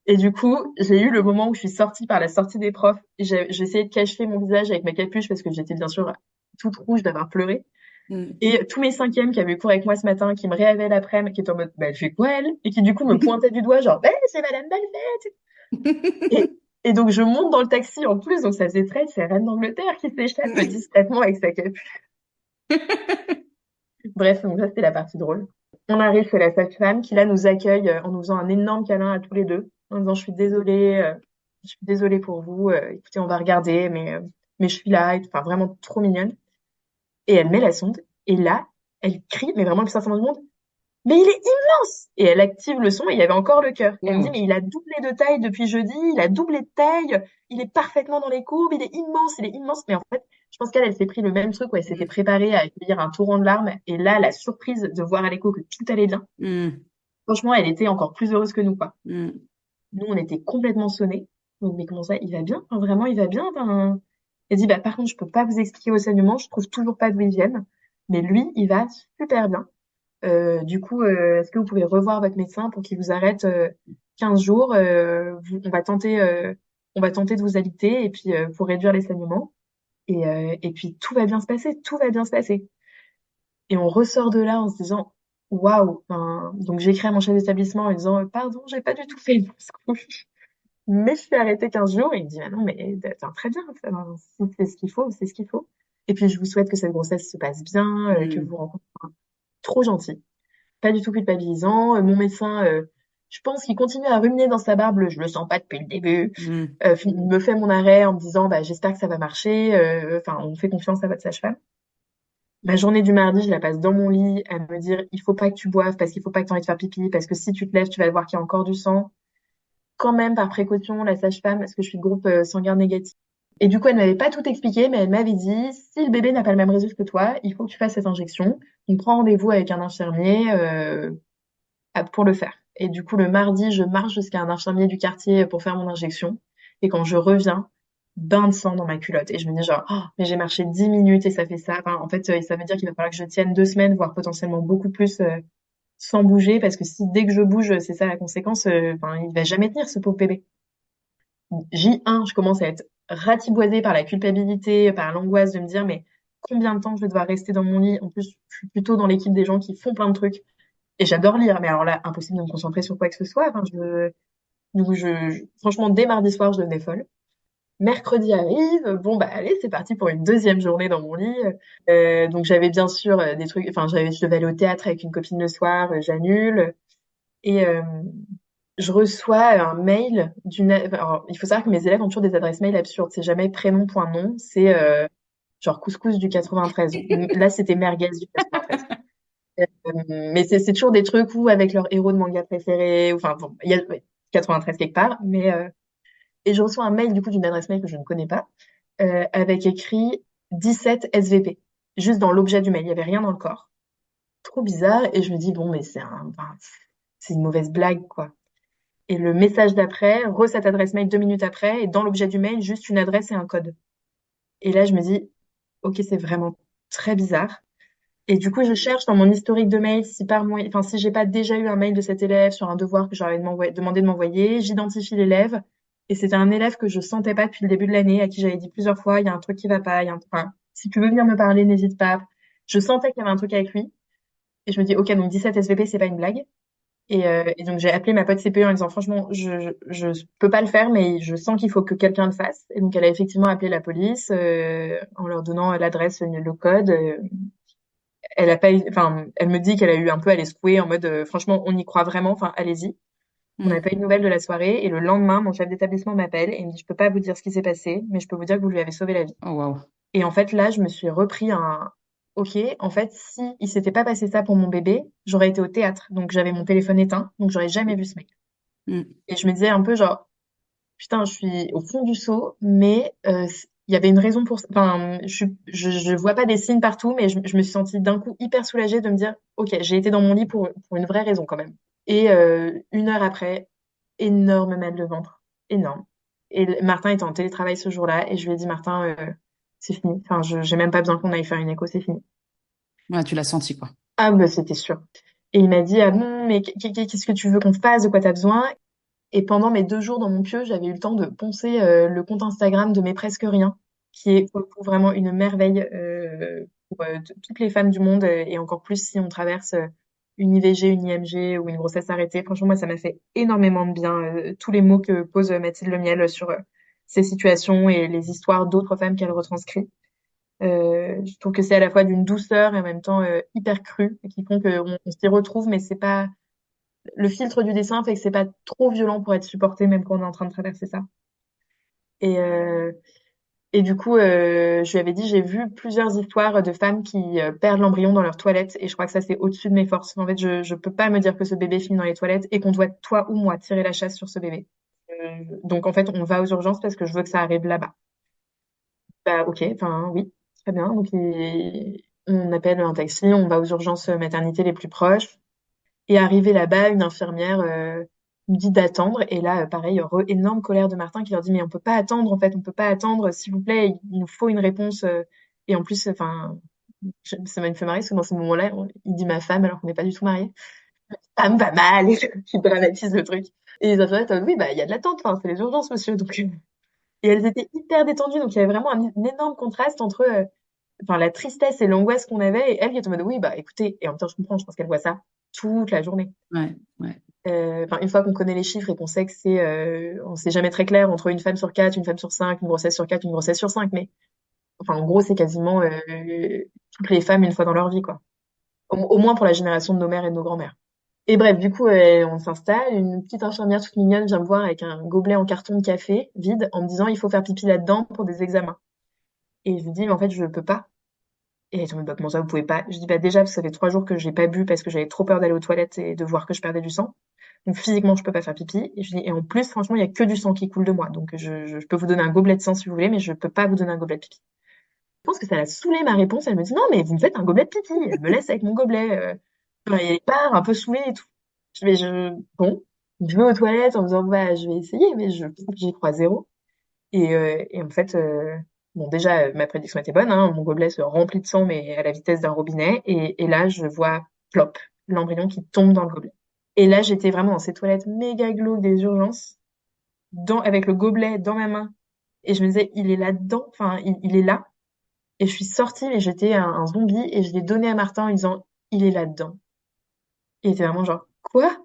Et du coup, j'ai eu le moment où je suis sortie par la sortie des profs. J'ai essayé de cacher mon visage avec ma capuche parce que j'étais bien sûr toute rouge d'avoir pleuré. Hmm. Et tous mes cinquièmes qui avaient eu cours avec moi ce matin, qui me réavaient l'après-midi, qui étaient en mode, bah, elle fait quoi elle? Et qui du coup me pointaient du doigt, genre, bah, c'est Madame Balfet. Et donc je monte dans le taxi en plus, donc ça faisait très, c'est Reine d'Angleterre qui s'échappe discrètement avec sa capuche. Bref, donc ça c'était la partie drôle. On arrive chez la sage-femme qui là nous accueille en nous faisant un énorme câlin à tous les deux, en disant je suis désolée pour vous, écoutez, on va regarder, mais je suis là, enfin vraiment trop mignonne. Et elle met la sonde, et là, elle crie, mais vraiment le plus sincèrement du monde, mais il est immense! Et elle active le son et il y avait encore le cœur. Elle me dit, Wow. mais il a doublé de taille depuis jeudi, il a doublé de taille, il est parfaitement dans les courbes, il est immense. Mais en fait, je pense qu'elle, elle s'est pris le même truc où elle s'était préparée à accueillir un torrent de larmes. Et là, la surprise de voir à l'écho que tout allait bien. Hmm. Franchement, elle était encore plus heureuse que nous, quoi. Hmm. Nous, on était complètement sonnés. Donc, mais comment ça, il va bien? Enfin, vraiment, il va bien? Enfin, elle dit, bah, par contre, je peux pas vous expliquer vos saignements, je trouve toujours pas d'où ils viennent. Mais lui, il va super bien. Du coup, est-ce que vous pouvez revoir votre médecin pour qu'il vous arrête 15 jours on va tenter de vous alité et puis pour réduire les saignements. Et puis tout va bien se passer, tout va bien se passer. Et on ressort de là en se disant, waouh. Enfin, donc j'écris à mon chef d'établissement en lui disant, pardon, j'ai pas du tout fait une fausse couche, mais je suis arrêtée 15 jours. Et il me dit, ah non, mais enfin, très bien, enfin, si c'est ce qu'il faut, c'est ce qu'il faut. Et puis je vous souhaite que cette grossesse se passe bien, que Hmm. vous rencontrez trop gentil. Pas du tout culpabilisant. Mon médecin, je pense qu'il continue à ruminer dans sa barbe, je le sens pas depuis le début. Hmm. Il me fait mon arrêt en me disant, bah, j'espère que ça va marcher. Enfin, on fait confiance à votre sage-femme. Ma journée du mardi, je la passe dans mon lit à me dire, il faut pas que tu boives parce qu'il faut pas que tu aies envie de faire pipi, parce que si tu te lèves, tu vas voir qu'il y a encore du sang. Quand même, par précaution, la sage-femme, parce que je suis de groupe sanguin négatif. Et du coup, elle m'avait pas tout expliqué, mais elle m'avait dit, si le bébé n'a pas le même résultat que toi, il faut que tu fasses cette injection. On prend rendez-vous avec un infirmier pour le faire. Et du coup, le mardi, je marche jusqu'à un infirmier du quartier pour faire mon injection. Et quand je reviens, bain de sang dans ma culotte. Et je me dis genre, oh, mais j'ai marché 10 minutes et ça fait ça. Enfin, en fait, ça veut dire qu'il va falloir que je tienne 2 semaines, voire potentiellement beaucoup plus, sans bouger. Parce que si dès que je bouge, c'est ça la conséquence, enfin, il va jamais tenir ce pauvre bébé. J1, je commence à être ratiboisée par la culpabilité, par l'angoisse de me dire, mais combien de temps je vais devoir rester dans mon lit? En plus, je suis plutôt dans l'équipe des gens qui font plein de trucs. Et j'adore lire, mais alors là, impossible de me concentrer sur quoi que ce soit. Enfin, franchement, dès mardi soir, je devenais folle. Mercredi arrive, bon bah allez, c'est parti pour une deuxième journée dans mon lit. Donc j'avais bien sûr des trucs, enfin je devais aller au théâtre avec une copine le soir, j'annule. Et je reçois un mail Alors, il faut savoir que mes élèves ont toujours des adresses mail absurdes. C'est jamais prénom.nom, c'est genre couscous du 93. Là, c'était merguez du 93. Mais c'est toujours des trucs où avec leur héros de manga préféré, ou, enfin bon, il y a ouais, 93 quelque part. Et je reçois un mail du coup d'une adresse mail que je ne connais pas, avec écrit 17 SVP. Juste dans l'objet du mail, il y avait rien dans le corps. Trop bizarre. Et je me dis bon, mais c'est une mauvaise blague quoi. Et le message d'après, cette adresse mail 2 minutes après, et dans l'objet du mail, juste une adresse et un code. Et là, je me dis, ok, c'est vraiment très bizarre. Et du coup, je cherche dans mon historique de mail si par moyen, enfin, si j'ai pas déjà eu un mail de cet élève sur un devoir que j'avais demandé de m'envoyer, j'identifie l'élève. Et c'était un élève que je sentais pas depuis le début de l'année, à qui j'avais dit plusieurs fois, il y a un truc qui va pas, enfin, si tu veux venir me parler, n'hésite pas. Je sentais qu'il y avait un truc avec lui. Et je me dis, ok, donc 17 SVP, c'est pas une blague. Et donc j'ai appelé ma pote CPE en disant franchement je peux pas le faire mais je sens qu'il faut que quelqu'un le fasse. Et donc elle a effectivement appelé la police en leur donnant l'adresse, le code. Elle a pas, enfin elle me dit qu'elle a eu un peu à les secouer en mode franchement on y croit vraiment, enfin allez-y. On n'a Hmm. pas eu de nouvelles de la soirée et le lendemain mon chef d'établissement m'appelle et il me dit je peux pas vous dire ce qui s'est passé mais je peux vous dire que vous lui avez sauvé la vie. Oh waouh. Et en fait, là, je me suis repris un. Ok, en fait, si il s'était pas passé ça pour mon bébé, j'aurais été au théâtre. Donc, j'avais mon téléphone éteint. Donc, j'aurais jamais vu ce mec. Hmm. Et je me disais un peu genre, putain, je suis au fond du seau, mais il y avait une raison pour ça. Enfin, je vois pas des signes partout, mais je me suis sentie d'un coup hyper soulagée de me dire, ok, j'ai été dans mon lit pour une vraie raison quand même. Et 1 heure après, énorme mal de ventre. Énorme. Et Martin était en télétravail ce jour-là, et je lui ai dit, Martin, c'est fini. Enfin, j'ai même pas besoin qu'on aille faire une écho, c'est fini. Ouais, tu l'as senti, quoi. Ah, bah, c'était sûr. Et il m'a dit, ah bon, mais qu'est-ce que tu veux qu'on fasse? De quoi t'as besoin? Et pendant mes 2 jours dans mon pieu, j'avais eu le temps de poncer le compte Instagram de Mes Presque Rien, qui est pour le coup vraiment une merveille pour toutes les femmes du monde, et encore plus si on traverse une IVG, une IMG ou une grossesse arrêtée. Franchement, moi, ça m'a fait énormément de bien. Tous les mots que pose Mathilde Lemiel sur ces situations et les histoires d'autres femmes qu'elle retranscrit. Je trouve que c'est à la fois d'une douceur et en même temps hyper cru, et qui font qu'on s'y retrouve, mais c'est pas le filtre du dessin fait que c'est pas trop violent pour être supporté même quand on est en train de traverser ça. Et, euh, et du coup, je lui avais dit, j'ai vu plusieurs histoires de femmes qui perdent l'embryon dans leurs toilettes et je crois que ça c'est au-dessus de mes forces. En fait, je peux pas me dire que ce bébé finit dans les toilettes et qu'on doit, toi ou moi, tirer la chasse sur ce bébé. Donc en fait, on va aux urgences parce que je veux que ça arrive là-bas. Bah ok, enfin oui, très bien. Donc on appelle un taxi, on va aux urgences maternité les plus proches. Et arrivé là-bas, une infirmière nous dit d'attendre. Et là, pareil, énorme colère de Martin qui leur dit, mais on peut pas attendre, en fait, on peut pas attendre, s'il vous plaît, il nous faut une réponse. Et en plus, enfin, ça m'a fait marrer, parce que dans ces moments-là, il dit ma femme, alors qu'on n'est pas du tout mariés. Femme va mal, et qui dramatise le truc. Et les infirmières étaient en mode, oui, bah, il y a de l'attente, enfin, c'est les urgences, monsieur. Donc, et elles étaient hyper détendues, donc il y avait vraiment un énorme contraste entre enfin, la tristesse et l'angoisse qu'on avait, et elle qui était en mode, oui, bah, écoutez, et en même temps, je comprends, je pense qu'elle voit ça toute la journée. Ouais, ouais. Enfin, une fois qu'on connaît les chiffres et qu'on sait que on sait jamais très clair entre une femme sur 4, une femme sur 5, une grossesse sur 4, une grossesse sur 5, mais enfin, en gros, c'est quasiment toutes les femmes une fois dans leur vie, quoi. Au moins pour la génération de nos mères et de nos grands-mères. Et bref, du coup, on s'installe, une petite infirmière toute mignonne vient me voir avec un gobelet en carton de café vide en me disant il faut faire pipi là-dedans pour des examens. Et je lui dis mais en fait je peux pas. Et elle est en mode bah, comment ça vous pouvez pas? Je dis bah déjà ça fait 3 jours que j'ai pas bu parce que j'avais trop peur d'aller aux toilettes et de voir que je perdais du sang. Donc physiquement, je peux pas faire pipi. Et je dis, et en plus, franchement, il y a que du sang qui coule de moi. Donc je peux vous donner un gobelet de sang si vous voulez, mais je peux pas vous donner un gobelet de pipi. Je pense que ça l'a saoulée ma réponse. Elle me dit, non, mais vous me faites un gobelet de pipi. Elle me laisse avec mon gobelet. Enfin, elle part un peu saoulée et tout. Bon, je vais aux toilettes en me disant, bah, je vais essayer, mais j'y crois zéro. Et en fait, bon, déjà, ma prédiction était bonne, hein. Mon gobelet se remplit de sang, mais à la vitesse d'un robinet. Et là, je vois, plop, l'embryon qui tombe dans le gobelet. Et là, j'étais vraiment dans ces toilettes méga glauques des urgences, avec le gobelet dans ma main. Et je me disais, il est là-dedans, enfin, il est là. Et je suis sortie, mais j'étais un zombie, et je l'ai donné à Martin en lui disant, il est là-dedans. Et il était vraiment genre, quoi?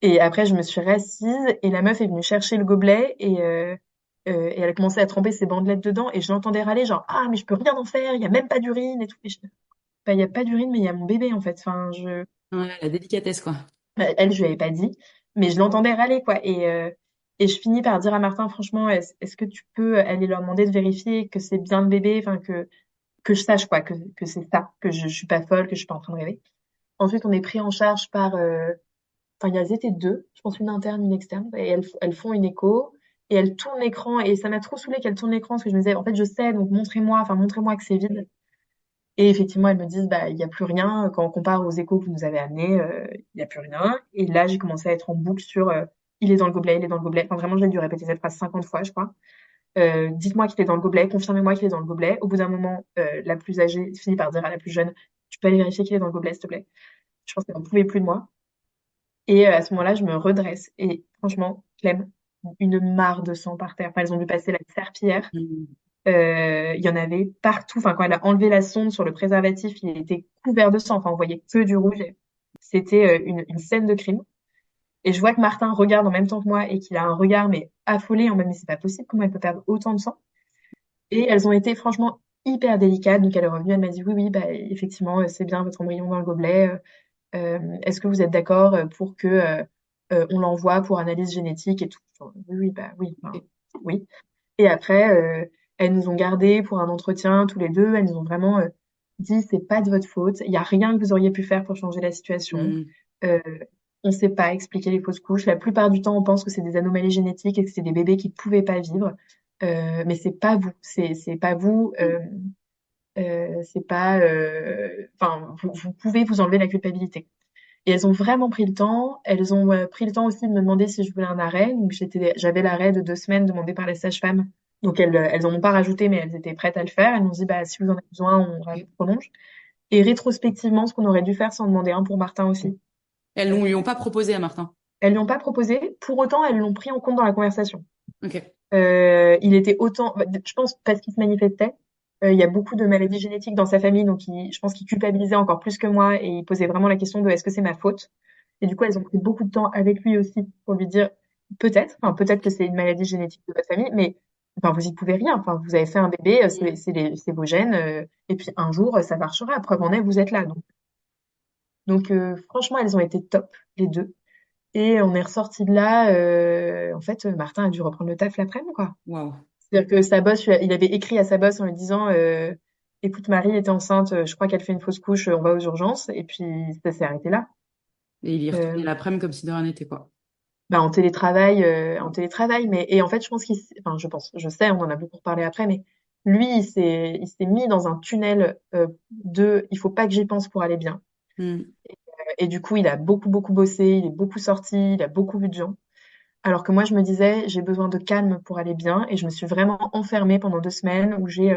Et après, je me suis rassise, et la meuf est venue chercher le gobelet, et elle a commencé à tremper ses bandelettes dedans et je l'entendais râler genre ah mais je peux rien en faire, il y a même pas d'urine et tout. Et bah il y a pas d'urine mais il y a mon bébé en fait. Enfin je Ouais, la délicatesse, quoi. elle je lui avais pas dit mais je l'entendais râler quoi et je finis par dire à Martin franchement est-ce que tu peux aller leur demander de vérifier que c'est bien le bébé, enfin que je sache quoi que c'est ça, que je suis pas folle, que je suis pas en train de rêver. Ensuite on est pris en charge par enfin, elles étaient deux, je pense une interne, une externe, et elles font une écho, et elles tournent l'écran, et ça m'a trop saoulée qu'elles tournent l'écran, parce que je me disais, en fait, je sais, donc montrez-moi que c'est vide. Et effectivement, elles me disent, bah, il n'y a plus rien, quand on compare aux échos que vous nous avez amenés, il n'y a plus rien. Et là, j'ai commencé à être en boucle sur, il est dans le gobelet, il est dans le gobelet. Enfin, vraiment, j'ai dû répéter cette phrase 50 fois, je crois. Dites-moi qu'il est dans le gobelet, confirmez-moi qu'il est dans le gobelet. Au bout d'un moment, la plus âgée finit par dire à la plus jeune, tu peux aller vérifier qu'il est dans le gobelet, s'il te plaît. Je pense qu'elle n'en pouvait plus de moi. Et à ce moment-là, je me redresse. Et franchement, Clem, une mare de sang par terre. Enfin, elles ont dû passer la serpillière. Mm. Il y en avait partout. Enfin, quand elle a enlevé la sonde sur le préservatif, il était couvert de sang. Enfin, on voyait que du rouge. C'était une scène de crime. Et je vois que Martin regarde en même temps que moi et qu'il a un regard mais affolé en mode mais c'est pas possible, comment elle peut perdre autant de sang? Et elles ont été franchement hyper délicates. Donc elle est revenue, elle m'a dit oui, oui, bah effectivement, c'est bien votre embryon dans le gobelet. Est-ce que vous êtes d'accord pour que on l'envoie pour analyse génétique et tout? Enfin, oui, oui, bah oui, enfin, Ok. oui. Et après, elles nous ont gardés pour un entretien tous les deux. Elles nous ont vraiment dit c'est pas de votre faute. Il y a rien que vous auriez pu faire pour changer la situation. Mm. Euh, on sait pas expliquer les fausses couches. La plupart du temps, on pense que c'est des anomalies génétiques et que c'est des bébés qui pouvaient pas vivre. Mais c'est pas vous. C'est pas vous. C'est pas. Enfin, vous pouvez vous enlever la culpabilité. Et elles ont vraiment pris le temps. Elles ont pris le temps aussi de me demander si je voulais un arrêt. Donc j'avais l'arrêt de 2 semaines demandé par la sage-femme. Donc elles en ont pas rajouté, mais elles étaient prêtes à le faire. Elles m'ont dit bah si vous en avez besoin, Ok. prolonge. Et rétrospectivement, ce qu'on aurait dû faire, c'est en demander un pour Martin aussi. Lui ont pas proposé à Martin. Elles lui ont pas proposé. Pour autant, elles l'ont pris en compte dans la conversation. Ok. Il était autant, je pense parce qu'il se manifestait. Il y a beaucoup de maladies génétiques dans sa famille, donc je pense qu'il culpabilisait encore plus que moi et il posait vraiment la question de est-ce que c'est ma faute? Et du coup, elles ont pris beaucoup de temps avec lui aussi pour lui dire peut-être que c'est une maladie génétique de votre famille, mais enfin, vous y pouvez rien. Enfin, vous avez fait un bébé, Mm. c'est vos gènes, et puis un jour, ça marchera. Preuve en est, vous êtes là. Donc franchement, elles ont été top, les deux. Et on est ressorti de là. En fait, Martin a dû reprendre le taf l'après-midi, quoi. Waouh. C'est-à-dire que sa boss, il avait écrit à sa boss en lui disant écoute, Marie était enceinte, je crois qu'elle fait une fausse couche, on va aux urgences. Et puis, ça s'est arrêté là. Et il y est retourné Euh, l'après-midi comme si de rien n'était, quoi. Bah, en télétravail, mais et en fait, je pense enfin, je sais, on en a beaucoup reparlé après, mais lui, il s'est mis dans un tunnel de, il faut pas que j'y pense pour aller bien. Mm. Et du coup, il a beaucoup, beaucoup bossé, il est beaucoup sorti, il a beaucoup vu de gens. Alors que moi, je me disais, j'ai besoin de calme pour aller bien. Et je me suis vraiment enfermée pendant 2 semaines où j'ai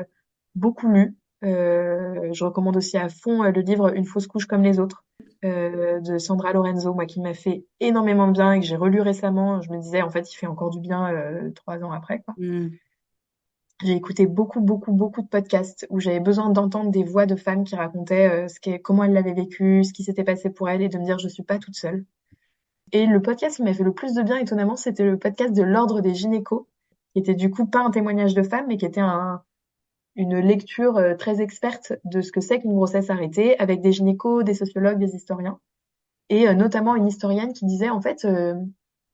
beaucoup lu. Je recommande aussi à fond le livre Une fausse couche comme les autres de Sandra Lorenzo, moi, qui m'a fait énormément de bien et que j'ai relu récemment. Je me disais, en fait, il fait encore du bien 3 ans après, quoi. Mm. J'ai écouté beaucoup, beaucoup, beaucoup de podcasts où j'avais besoin d'entendre des voix de femmes qui racontaient comment elles l'avaient vécu, ce qui s'était passé pour elles et de me dire, je suis pas toute seule. Et le podcast qui m'a fait le plus de bien, étonnamment, c'était le podcast de l'Ordre des gynécos, qui était du coup pas un témoignage de femme, mais qui était une lecture très experte de ce que c'est qu'une grossesse arrêtée, avec des gynécos, des sociologues, des historiens, et notamment une historienne qui disait, en fait,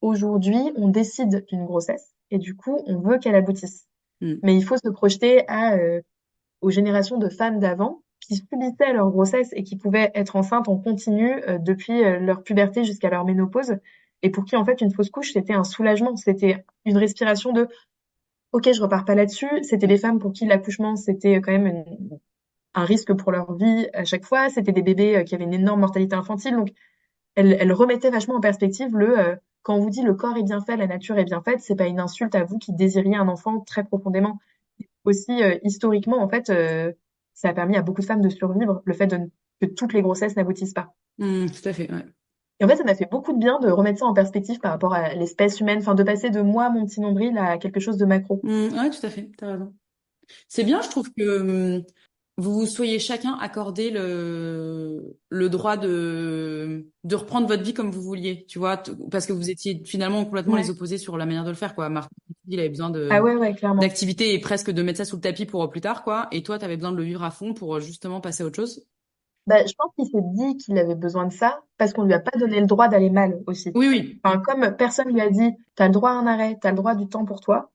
aujourd'hui, on décide d'une grossesse, et du coup, on veut qu'elle aboutisse. Mm. Mais il faut se projeter aux générations de femmes d'avant qui subissaient leur grossesse et qui pouvaient être enceintes en continu depuis leur puberté jusqu'à leur ménopause et pour qui en fait une fausse couche c'était un soulagement, c'était une respiration de OK, je repars pas là-dessus, c'était des femmes pour qui l'accouchement c'était quand même un risque pour leur vie à chaque fois, c'était des bébés qui avaient une énorme mortalité infantile donc elle remettait vachement en perspective quand on vous dit le corps est bien fait, la nature est bien faite, c'est pas une insulte à vous qui désiriez un enfant très profondément aussi historiquement, en fait, ça a permis à beaucoup de femmes de survivre, le fait que toutes les grossesses n'aboutissent pas. Mm. Tout à fait, ouais. Et en fait, ça m'a fait beaucoup de bien de remettre ça en perspective par rapport à l'espèce humaine, enfin de passer de moi, mon petit nombril, à quelque chose de macro. Ouais, tout à fait, t'as raison. C'est bien, je trouve que vous vous soyez chacun accordé le droit de reprendre votre vie comme vous vouliez, tu vois, parce que vous étiez finalement complètement les Ouais. opposés sur la manière de le faire, quoi. Martin, il avait besoin Ah ouais, ouais, clairement. d'activité et presque de mettre ça sous le tapis pour plus tard, quoi. Et toi, t'avais besoin de le vivre à fond pour justement passer à autre chose. Bah, je pense qu'il s'est dit qu'il avait besoin de ça parce qu'on lui a pas donné le droit d'aller mal aussi. Oui, oui. Enfin, comme personne lui a dit, t'as le droit à un arrêt, t'as le droit du temps pour toi.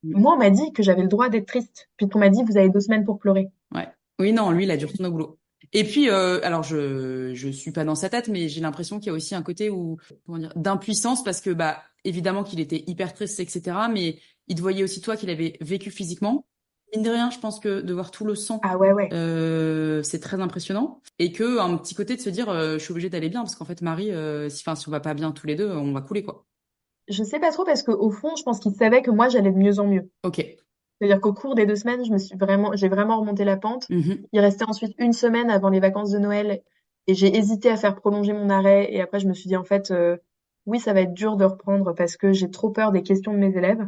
Mm. Moi, on m'a dit que j'avais le droit d'être triste. Puis qu'on m'a dit, vous avez 2 semaines pour pleurer. Ouais. Oui, non, lui, il a dû retourner au boulot. Et puis, alors je suis pas dans sa tête, mais j'ai l'impression qu'il y a aussi un côté où, comment dire, d'impuissance parce que bah évidemment qu'il était hyper triste, etc. Mais il te voyait aussi toi qu'il avait vécu physiquement. Mine de rien, je pense que de voir tout le sang, Ah ouais, ouais. c'est très impressionnant. Et que un petit côté de se dire, je suis obligée d'aller bien parce qu'en fait Marie, si on va pas bien tous les deux, on va couler quoi. Je sais pas trop parce qu'au fond, je pense qu'il savait que moi, j'allais de mieux en mieux. Ok. C'est-à-dire qu'au cours des 2 semaines, j'ai vraiment remonté la pente. Mhm. Il restait ensuite une semaine avant les vacances de Noël et j'ai hésité à faire prolonger mon arrêt. Et après, je me suis dit, en fait, oui, ça va être dur de reprendre parce que j'ai trop peur des questions de mes élèves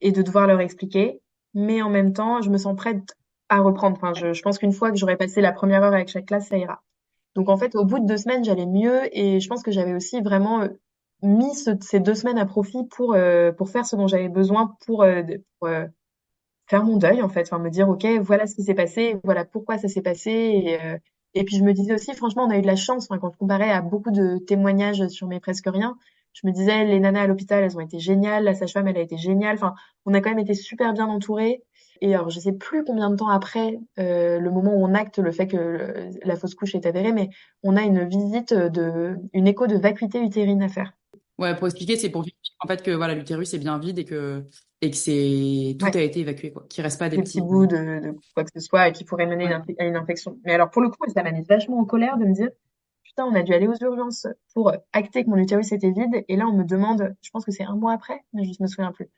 et de devoir leur expliquer. Mais en même temps, je me sens prête à reprendre. Enfin, je pense qu'une fois que j'aurai passé la première heure avec chaque classe, ça ira. Donc, en fait, au bout de 2 semaines, j'allais mieux et je pense que j'avais aussi vraiment mis ces 2 semaines à profit pour faire ce dont j'avais besoin pour faire mon deuil en fait, enfin me dire ok voilà ce qui s'est passé, voilà pourquoi ça s'est passé et puis je me disais aussi franchement on a eu de la chance enfin, quand je comparais à beaucoup de témoignages sur mes presque rien, je me disais les nanas à l'hôpital elles ont été géniales, la sage-femme elle a été géniale, enfin on a quand même été super bien entourés et alors je sais plus combien de temps après le moment où on acte le fait que la fausse couche est avérée mais on a une visite de une écho de vacuité utérine à faire. Ouais, pour expliquer, c'est pour vérifier en fait que voilà, l'utérus est bien vide et que c'est tout a Ouais. été évacué quoi, qu'il reste pas des Des petits petits. bouts de quoi que ce soit et qui pourrait mener Ouais. à une infection. Mais alors, pour le coup, ça m'a mis vachement en colère de me dire, putain, on a dû aller aux urgences pour acter que mon utérus était vide. Et là, on me demande, je pense que c'est un mois après, mais je me souviens plus.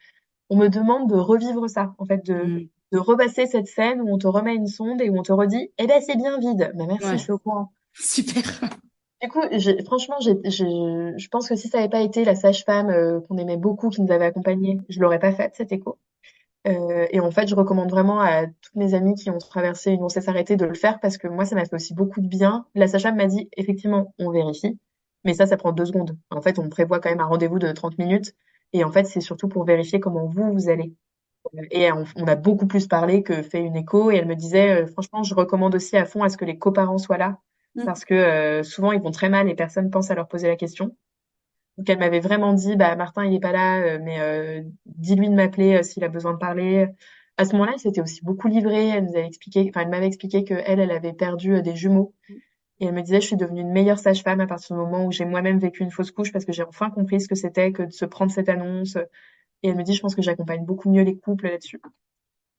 On me demande de revivre ça, en fait, Mm. de repasser cette scène où on te remet une sonde et où on te redit, eh ben, c'est bien vide. Mais merci, je Ouais. suis au courant. Super. Du coup, franchement, je pense que si ça n'avait pas été la sage-femme qu'on aimait beaucoup, qui nous avait accompagnés, je l'aurais pas faite, cette écho. Et en fait, je recommande vraiment à toutes mes amies qui ont traversé une grossesse arrêtée de le faire parce que moi, ça m'a fait aussi beaucoup de bien. La sage-femme m'a dit, effectivement, on vérifie, mais ça prend 2 secondes. En fait, on prévoit quand même un rendez-vous de 30 minutes. Et en fait, c'est surtout pour vérifier comment vous allez. Et on a beaucoup plus parlé que fait une écho. Et elle me disait, franchement, je recommande aussi à fond à ce que les coparents soient là Mm. parce que souvent, ils vont très mal et personne pense à leur poser la question. Donc elle m'avait vraiment dit, bah Martin il est pas là, mais dis-lui de m'appeler s'il a besoin de parler. À ce moment-là, elle s'était aussi beaucoup livrée. Elle nous avait expliqué, enfin elle m'avait expliqué que elle avait perdu des jumeaux. Et elle me disait, je suis devenue une meilleure sage-femme à partir du moment où j'ai moi-même vécu une fausse couche parce que j'ai enfin compris ce que c'était que de se prendre cette annonce. Et elle me dit, je pense que j'accompagne beaucoup mieux les couples là-dessus.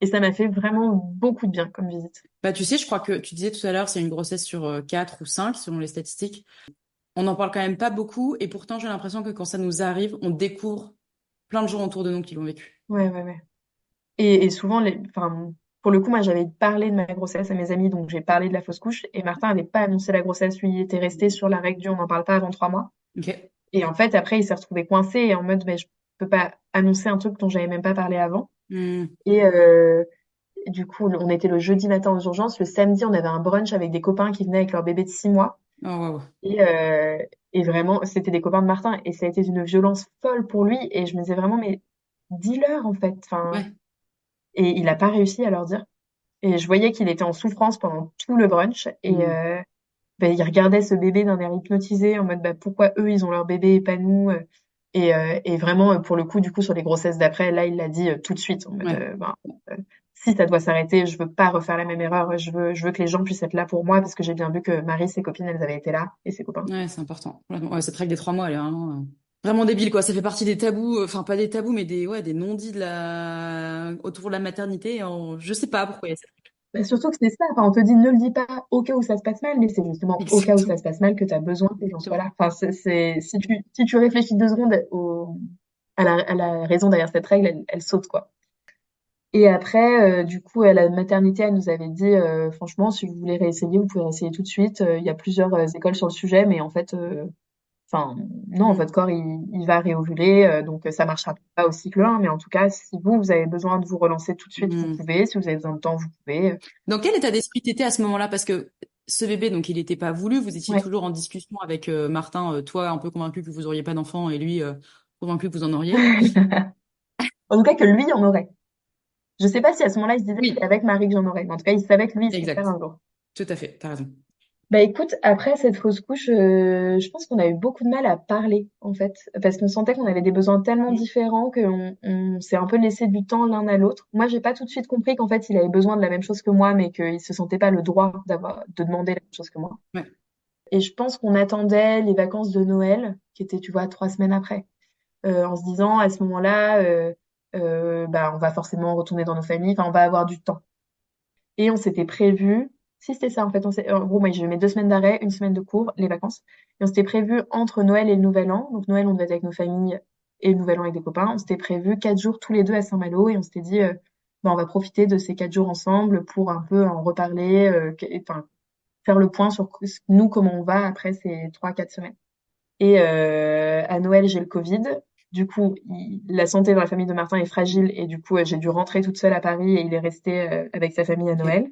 Et ça m'a fait vraiment beaucoup de bien comme visite. Bah tu sais, je crois que tu disais tout à l'heure, c'est une grossesse sur 4 ou 5 selon les statistiques. On n'en parle quand même pas beaucoup et pourtant j'ai l'impression que quand ça nous arrive, on découvre plein de gens autour de nous qui l'ont vécu. Ouais, ouais, ouais. Et souvent, enfin, pour le coup, moi, j'avais parlé de ma grossesse à mes amis, donc j'ai parlé de la fausse couche. Et Martin n'avait pas annoncé la grossesse, lui, il était resté sur la règle du on n'en parle pas avant 3 mois. Ok. Et en fait, après, il s'est retrouvé coincé et en mode, mais je peux pas annoncer un truc dont j'avais même pas parlé avant. Mm. Et du coup, on était le jeudi matin aux urgences. Le samedi, on avait un brunch avec des copains qui venaient avec leur bébé de 6 mois. Oh waouh. Et, euh, et vraiment, c'était des copains de Martin. Et ça a été d'une violence folle pour lui. Et je me disais vraiment, mais dis-leur, en fait. Enfin, Ouais. et il a pas réussi à leur dire. Et je voyais qu'il était en souffrance pendant tout le brunch. Et Mm. ben, il regardait ce bébé d'un air hypnotisé en mode bah, pourquoi eux, ils ont leur bébé et pas nous. Et vraiment, pour le coup, du coup, sur les grossesses d'après, là, il l'a dit tout de suite en mode Ouais. ben, euh, si ça doit s'arrêter, je veux pas refaire la même erreur. Je veux que les gens puissent être là pour moi parce que j'ai bien vu que Marie, ses copines, elles avaient été là et ses copains. Ouais, c'est important. Complètement. Ouais, cette règle des 3 mois, elle est vraiment, vraiment débile, quoi. Ça fait partie des tabous, enfin, pas des tabous, mais ouais, des non-dits autour de la maternité. Je sais pas pourquoi il y a cette Bah, surtout que c'est ça, enfin, on te dit ne le dis pas au cas où ça se passe mal, mais c'est justement au cas où ça Exactement. se passe mal que tu as besoin que les gens soient Exactement. là. Enfin, si tu réfléchis 2 secondes à la raison derrière cette règle, elle saute, quoi. Et après, du coup, à la maternité, elle nous avait dit, franchement, si vous voulez réessayer, vous pouvez réessayer tout de suite. Il y a plusieurs écoles sur le sujet, mais en fait, Enfin, non, Mm. votre corps, il va réovuler, donc ça marchera pas au cycle 1, mais en tout cas, si vous avez besoin de vous relancer tout de suite, vous Mm. pouvez. Si vous avez besoin de temps, vous pouvez. Dans quel état d'esprit t'étais à ce moment-là? Parce que ce bébé, donc il n'était pas voulu, vous étiez Ouais. toujours en discussion avec Martin, toi un peu convaincu que vous auriez pas d'enfant et lui convaincu que vous en auriez. En tout cas, que lui en aurait. Je sais pas si à ce moment-là, il se disait c'est Oui, avec Marie que j'en aurais, mais en tout cas, il savait que lui, il serait père exact. un jour. Tout à fait, t'as raison. Bah écoute, après cette fausse couche, je pense qu'on a eu beaucoup de mal à parler en fait, parce qu'on sentait qu'on avait des besoins tellement Mm. différents qu'on s'est un peu laissé du temps l'un à l'autre. Moi, j'ai pas tout de suite compris qu'en fait, il avait besoin de la même chose que moi, mais qu'il se sentait pas le droit de demander la même chose que moi. Ouais. Et je pense qu'on attendait les vacances de Noël, qui étaient, tu vois, 3 semaines après, en se disant à ce moment-là, bah on va forcément retourner dans nos familles, enfin on va avoir du temps. Et on s'était prévu, si c'était ça en fait, en gros moi j'ai eu mes 2 semaines d'arrêt, une semaine de cours, les vacances, et on s'était prévu entre Noël et le Nouvel An, donc Noël on devait être avec nos familles et le Nouvel An avec des copains, on s'était prévu 4 jours tous les deux à Saint-Malo et on s'était dit bah, on va profiter de ces 4 jours ensemble pour un peu en reparler, enfin faire le point sur nous comment on va après ces 3, 4 semaines. Et à Noël j'ai le Covid. Du coup, la santé dans la famille de Martin est fragile et du coup, j'ai dû rentrer toute seule à Paris et il est resté avec sa famille à Ok. Noël.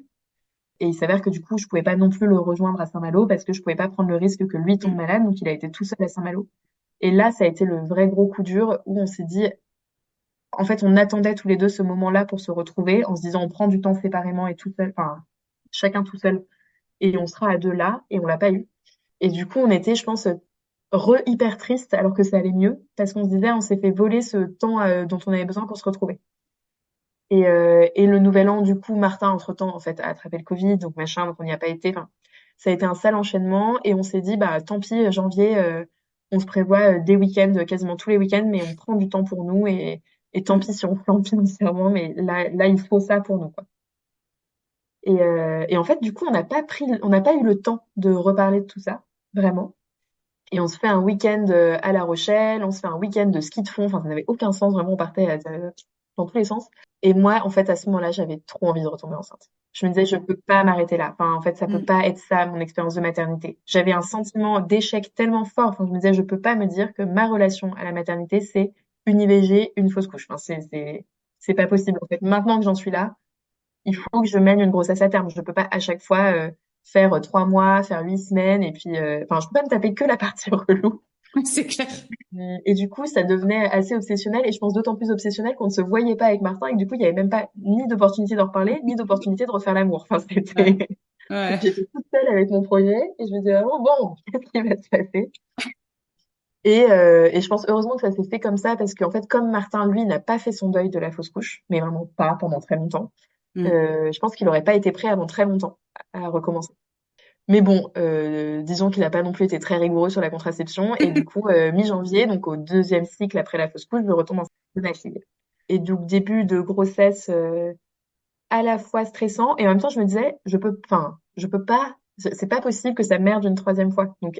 Et il s'avère que du coup, je pouvais pas non plus le rejoindre à Saint-Malo parce que je pouvais pas prendre le risque que lui tombe Mm. malade. Donc, il a été tout seul à Saint-Malo. Et là, ça a été le vrai gros coup dur où on s'est dit, en fait, on attendait tous les deux ce moment-là pour se retrouver en se disant, on prend du temps séparément et tout seul, enfin, chacun tout seul. Et on sera à deux là. Et on l'a pas eu. Et du coup, on était, je pense, hyper triste alors que ça allait mieux parce qu'on se disait, on s'est fait voler ce temps dont on avait besoin pour se retrouver. Et le nouvel an, du coup, Martin, entre-temps, en fait, a attrapé le Covid, donc machin, donc on n'y a pas été. Enfin, ça a été un sale enchaînement et on s'est dit, bah, tant pis, janvier, on se prévoit des week-ends, quasiment tous les week-ends, mais on prend du temps pour nous et tant Mm. pis si on flambe financièrement, mais là, il faut ça pour nous, quoi. Et en fait, du coup, on n'a pas eu le temps de reparler de tout ça, vraiment. Et on se fait un week-end à La Rochelle, on se fait un week-end de ski de fond. Enfin, ça n'avait aucun sens, vraiment, on partait dans tous les sens. Et moi, en fait, à ce moment-là, j'avais trop envie de retomber enceinte. Je me disais, je peux pas m'arrêter là. Enfin, en fait, ça peut Mm. pas être ça, mon expérience de maternité. J'avais un sentiment d'échec tellement fort. Enfin, je me disais, je peux pas me dire que ma relation à la maternité, c'est une IVG, une fausse couche. Enfin, c'est pas possible. En fait, maintenant que j'en suis là, il faut que je mène une grossesse à terme. Je peux pas à chaque fois faire 3 mois, faire 8 semaines et puis, enfin, je peux pas me taper que la partie relou. C'est clair. Et du coup, ça devenait assez obsessionnel et je pense d'autant plus obsessionnel qu'on ne se voyait pas avec Martin et que du coup, il y avait même pas ni d'opportunité d'en reparler, ni d'opportunité de refaire l'amour. Enfin, Ouais. c'était, Ouais. j'étais toute seule avec mon projet et je me disais vraiment, bon, qu'est-ce qui va se passer? Et je pense heureusement que ça s'est fait comme ça parce qu'en fait, comme Martin, lui, n'a pas fait son deuil de la fausse couche, mais vraiment pas pendant très longtemps, Mm. je pense qu'il aurait pas été prêt avant très longtemps à recommencer. Mais bon, disons qu'il n'a pas non plus été très rigoureux sur la contraception. Et du coup, mi-janvier, donc au deuxième cycle après la fausse couche, je retombe enceinte de ma fille. Et donc, début de grossesse à la fois stressant et en même temps, je me disais, enfin, je peux pas, c'est pas possible que ça merde une troisième fois. Donc,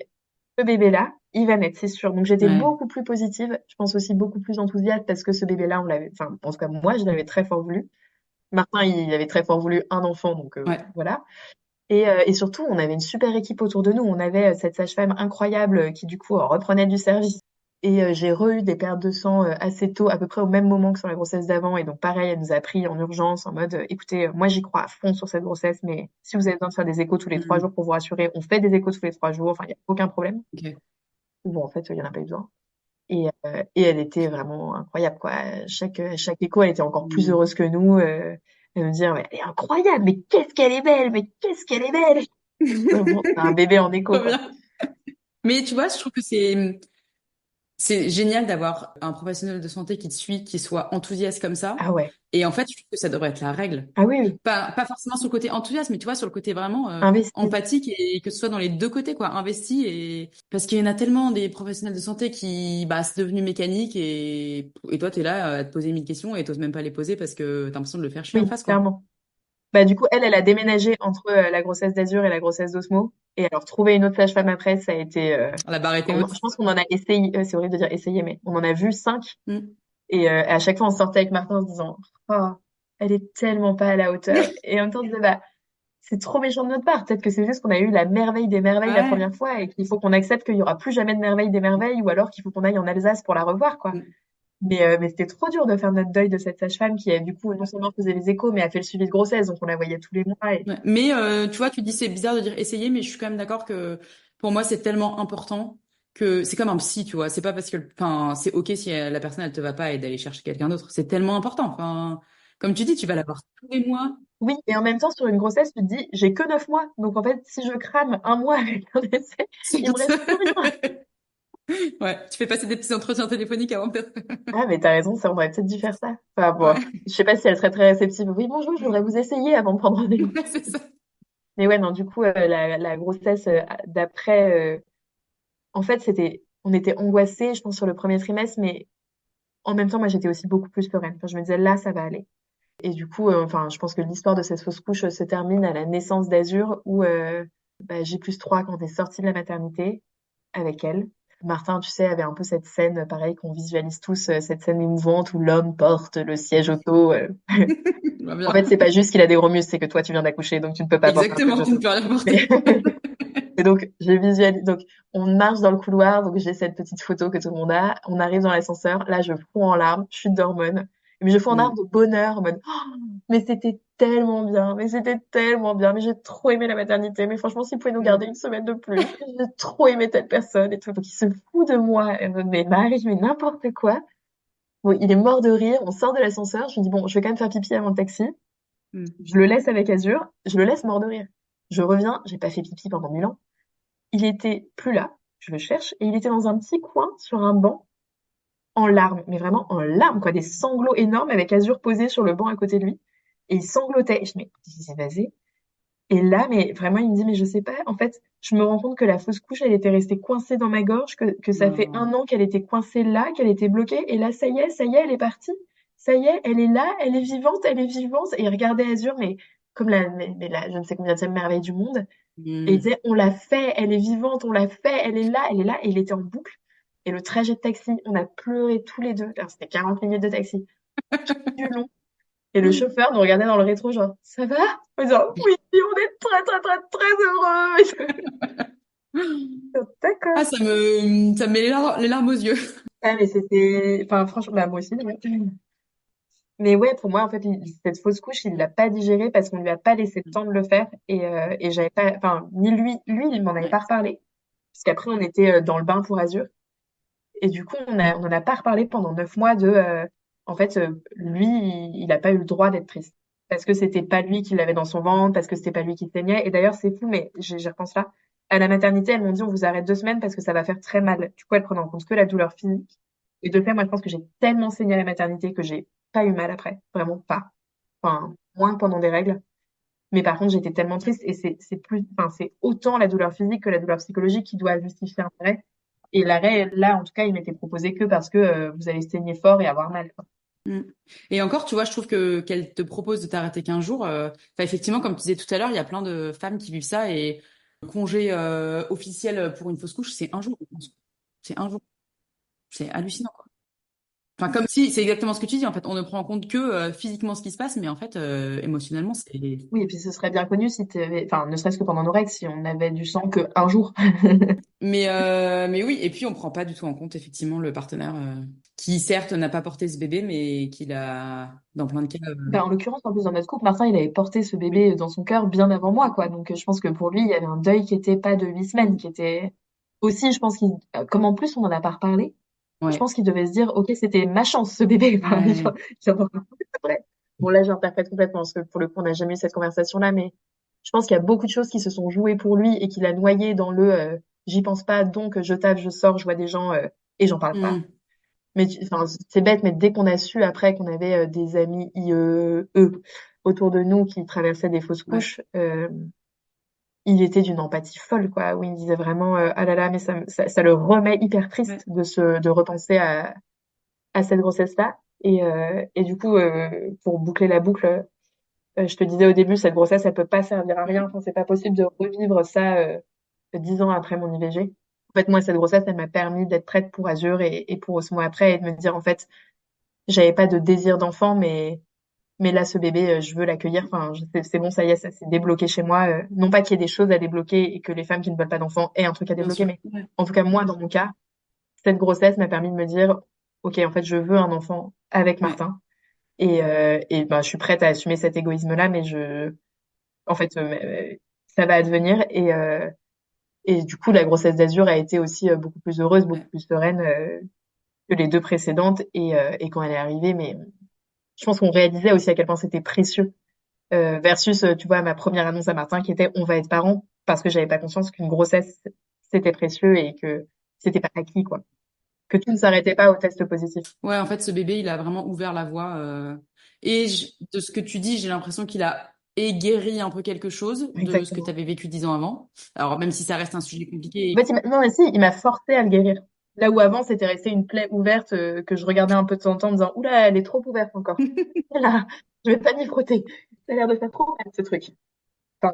ce bébé-là, il va naître, c'est sûr. Donc, j'étais Ouais. beaucoup plus positive. Je pense aussi beaucoup plus enthousiaste parce que ce bébé-là, on l'avait, enfin, en tout cas, moi, je l'avais très fort voulu. Martin, il avait très fort voulu un enfant, donc Ouais. voilà. Et surtout, on avait une super équipe autour de nous. On avait cette sage-femme incroyable qui, du coup, reprenait du service. Et j'ai re-eu des pertes de sang assez tôt, à peu près au même moment que sur la grossesse d'avant. Et donc, pareil, elle nous a pris en urgence, en mode, écoutez, moi, j'y crois à fond sur cette grossesse, mais si vous avez besoin de faire des échos tous les trois Mm. jours pour vous rassurer, on fait des échos tous les 3 jours. Enfin, il n'y a aucun problème. Ok. Bon, en fait, il n'y en a pas eu besoin. Et elle était vraiment incroyable, quoi. Chaque écho, elle était encore plus Mm. heureuse que nous. Elle nous disait, ouais, elle est incroyable, mais qu'est-ce qu'elle est belle, mais qu'est-ce qu'elle est belle! Vraiment, c'est un bébé en écho, Trop quoi. bien. Mais tu vois, je trouve que c'est génial d'avoir un professionnel de santé qui te suit, qui soit enthousiaste comme ça. Ah ouais. Et en fait, je trouve que ça devrait être la règle. Ah oui, oui. Pas forcément sur le côté enthousiasme, mais tu vois, sur le côté vraiment Investi. empathique et que ce soit dans les deux côtés, quoi, investi. Parce qu'il y en a tellement des professionnels de santé qui, bah, c'est devenu mécanique et toi, t'es là à te poser 1000 questions et t'oses même pas les poser parce que t'as l'impression de le faire chier en Oui, face, quoi. clairement. Bah, du coup, elle a déménagé entre la grossesse d'Azur et la grossesse d'Osmo. Et alors, trouver une autre sage-femme après, ça a été, La barre était haute. je pense qu'on en a essayé, c'est horrible de dire essayé, mais on en a vu 5. Mm. Et à chaque fois, on sortait avec Martin en se disant, oh, elle est tellement pas à la hauteur. Et en même temps, on se disait, bah, c'est trop méchant de notre part. Peut-être que c'est juste qu'on a eu la merveille des merveilles la Ouais. première fois et qu'il faut qu'on accepte qu'il y aura plus jamais de merveille des merveilles ou alors qu'il faut qu'on aille en Alsace pour la revoir, quoi. Mm. Mais c'était trop dur de faire notre deuil de cette sage-femme qui a du coup non seulement faisait les échos mais a fait le suivi de grossesse donc on la voyait tous les mois et Ouais. Mais tu vois, tu dis c'est bizarre de dire essayer, mais je suis quand même d'accord que pour moi c'est tellement important que c'est comme un psy, tu vois. C'est pas parce que, enfin, c'est ok si la personne elle te va pas et d'aller chercher quelqu'un d'autre. C'est tellement important. Enfin, comme tu dis, tu vas la voir tous les mois. oui et en même temps sur une grossesse tu te dis j'ai que 9 mois donc en fait si je crame un mois avec un essai C'est il me reste plus rien. Ouais, tu fais passer des petits entretiens téléphoniques avant peut-être. Ah mais t'as raison ça on aurait peut-être dû faire ça. Enfin bon Ouais, je sais pas si elle serait très réceptive. Oui bonjour je voudrais vous essayer avant de prendre rendez-vous. ouais, c'est ça. Mais ouais non du coup la grossesse d'après en fait c'était on était angoissés je pense sur le premier trimestre mais en même temps moi j'étais aussi beaucoup plus sereine. Enfin, je me disais là ça va aller. Et du coup, enfin, je pense que l'histoire de cette fausse couche se termine à la naissance d'Azur, où bah, J+3, quand est sortie de la maternité avec elle. Martin, tu sais, avait un peu cette scène, pareil, qu'on visualise tous, cette scène émouvante où l'homme porte le siège auto. Va En bien. fait, c'est pas juste qu'il a des gros muscles, c'est que toi, tu viens d'accoucher, donc tu ne peux pas porter un siège Exactement, tu ne auto. peux rien Mais, porter. et donc, j'ai visualisé, donc, on marche dans le couloir, donc j'ai cette petite photo que tout le monde a. On arrive dans l'ascenseur, là, je fous en larmes, chute d'hormones. Mais je fous en larmes Mm. de bonheur, en mode, mais c'était tellement bien, mais c'était tellement bien, mais j'ai trop aimé la maternité, mais franchement, s'il pouvait nous garder Mm. une semaine de plus, j'ai trop aimé telle personne et tout. Donc il se fout de moi, mais Marie, mais n'importe quoi. Bon, il est mort de rire, on sort de l'ascenseur, je lui dis bon, je vais quand même faire pipi avant le taxi. Mm. Je le laisse avec Azur, je le laisse mort de rire. Je reviens, j'ai pas fait pipi pendant 1000 ans. Il était plus là, je le cherche, et il était dans un petit coin sur un banc, en larmes, mais vraiment en larmes, quoi, des sanglots énormes avec Azur posé sur le banc à côté de lui. Et il sanglotait. Et je dis, mais qu'est-ce qui s'est passé? Et là, mais vraiment, il me dit, mais je sais pas, en fait, je me rends compte que la fausse couche, elle était restée coincée dans ma gorge, que ça fait Non. 1 an qu'elle était coincée là, qu'elle était bloquée, et là, ça y est, elle est partie. Ça y est, elle est là, elle est vivante, elle est vivante. Et il regardait Azur, mais comme mais la, je ne sais combien de merveille du monde. Et il Mm. disait, on l'a fait, elle est vivante, on l'a fait, elle est là, elle est là. Et il était en boucle. Et le trajet de taxi, on a pleuré tous les deux. Alors, c'était 40 minutes de taxi. Du long. Et le chauffeur nous regardait dans le rétro, genre, ça va? En disant, oui, on est très, très, très, très heureux. Ah, D'accord. ça me met les larmes aux yeux. Ah, mais c'était, enfin, franchement, bah, moi aussi, d'ailleurs. Mais ouais, pour moi, en fait, cette fausse couche, il l'a pas digérée parce qu'on lui a pas laissé le temps de le faire. Et j'avais pas, enfin, ni lui, il m'en avait Ouais. pas reparlé. Parce qu'après, on était dans le bain pour Azur. Et du coup, on en a pas reparlé pendant 9 mois en fait, lui, il a pas eu le droit d'être triste. Parce que c'était pas lui qui l'avait dans son ventre, parce que c'était pas lui qui saignait. Et d'ailleurs, c'est fou, mais j'y repense là. À la maternité, elles m'ont dit, on vous arrête 2 semaines parce que ça va faire très mal. Du coup, elles prennent en compte que la douleur physique. Et de fait, moi, je pense que j'ai tellement saigné à la maternité que j'ai pas eu mal après. Vraiment pas. Enfin, moins que pendant des règles. Mais par contre, j'étais tellement triste et c'est plus, enfin, c'est autant la douleur physique que la douleur psychologique qui doit justifier un arrêt. Et l'arrêt, là, en tout cas, il m'était proposé que parce que vous allez saigner fort et avoir mal, quoi. Mm. Et encore, tu vois, je trouve que qu'elle te propose de t'arrêter qu'un jour. Enfin, effectivement, comme tu disais tout à l'heure, il y a plein de femmes qui vivent ça et le congé officiel pour une fausse couche, c'est un jour. Je pense. C'est un jour. C'est hallucinant, quoi. Enfin, comme si, c'est exactement ce que tu dis. En fait, on ne prend en compte que physiquement ce qui se passe, mais en fait, émotionnellement, c'est. Oui, et puis ce serait bien connu si t'avais, enfin, ne serait-ce que pendant nos règles, si on avait du sang que un jour. Mais oui. Et puis, on prend pas du tout en compte effectivement le partenaire qui certes n'a pas porté ce bébé, mais qui l'a, dans plein de cas. Ben, en l'occurrence, en plus, dans notre couple, Martin, il avait porté ce Oui. bébé dans son cœur bien avant moi, quoi. Donc, je pense que pour lui, il y avait un deuil qui était pas de 8 semaines, qui était aussi, je pense qu'il, comme en plus, on en a pas reparlé, je Ouais. pense qu'il devait se dire, OK, c'était ma chance, ce bébé. Enfin, Ouais. il en aura plus après. Bon, là, j'interprète complètement, parce que pour le coup, on n'a jamais eu cette conversation-là, mais je pense qu'il y a beaucoup de choses qui se sont jouées pour lui et qu'il a noyé dans j'y pense pas, donc je tape, je sors, je vois des gens, et j'en parle pas. Mm. Mais enfin, c'est bête, mais dès qu'on a su après qu'on avait des amis IE autour de nous qui traversaient des fausses Ouais. couches, il était d'une empathie folle, quoi. Où il disait vraiment, ah là là, mais ça le remet hyper Ouais. triste de repenser à cette grossesse-là. Et du coup, pour boucler la boucle, je te disais au début, cette grossesse, elle peut pas servir à rien. Mm. Enfin, c'est pas possible de revivre ça 10 ans après mon IVG. En fait, moi, cette grossesse, elle m'a permis d'être prête pour Azur et pour ce mois après et de me dire, en fait, j'avais pas de désir d'enfant, mais là, ce bébé, je veux l'accueillir. Enfin, c'est bon, ça y est, ça s'est débloqué chez moi. Non pas qu'il y ait des choses à débloquer et que les femmes qui ne veulent pas d'enfants aient un truc à Bien débloquer, sûr. mais Ouais. en tout cas, moi, dans mon cas, cette grossesse m'a permis de me dire, OK, en fait, je veux un enfant avec Ouais. Martin. Et ben, je suis prête à assumer cet égoïsme-là, mais en fait, ça va advenir. Et du coup, la grossesse d'Azur a été aussi beaucoup plus heureuse, beaucoup Ouais. plus sereine que les deux précédentes. Et quand elle est arrivée, mais je pense qu'on réalisait aussi à quel point c'était précieux. Versus, tu vois, ma première annonce à Martin qui était on va être parents, parce que j'avais pas conscience qu'une grossesse, c'était précieux et que c'était pas acquis, quoi. Que tout ne s'arrêtait pas au test positif. Ouais, en fait, ce bébé, il a vraiment ouvert la voie. Et de ce que tu dis, j'ai l'impression qu'il a guéri un peu quelque chose de ce que tu Exactement. avais vécu 10 ans avant. Alors, même si ça reste un sujet compliqué. En fait, non, mais si, il m'a forcé à le guérir. Là où avant, c'était resté une plaie ouverte que je regardais un peu de temps en temps en me disant, oula, elle est trop ouverte encore. Là, je vais pas m'y frotter. Ça a l'air de faire trop mal, ce truc. Enfin,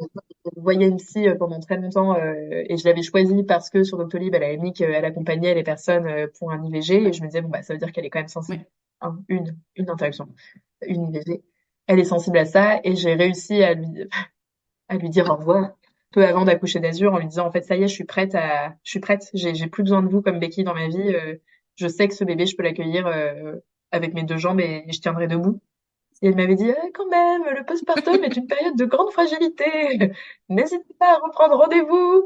je voyais une psy pendant très longtemps et je l'avais choisie parce que sur Doctolib, elle avait mis qu'elle accompagnait les personnes pour un IVG et je me disais, bon, bah, ça veut dire qu'elle est quand même sensible. Ouais. Une interruption, une IVG. Elle est sensible à ça et j'ai réussi à lui dire au revoir peu avant d'accoucher d'Azur en lui disant en fait ça y est je suis prête j'ai plus besoin de vous comme béquille dans ma vie je sais que ce bébé je peux l'accueillir avec mes deux jambes et je tiendrai debout et elle m'avait dit quand même le postpartum est une période de grande fragilité n'hésitez pas à reprendre rendez-vous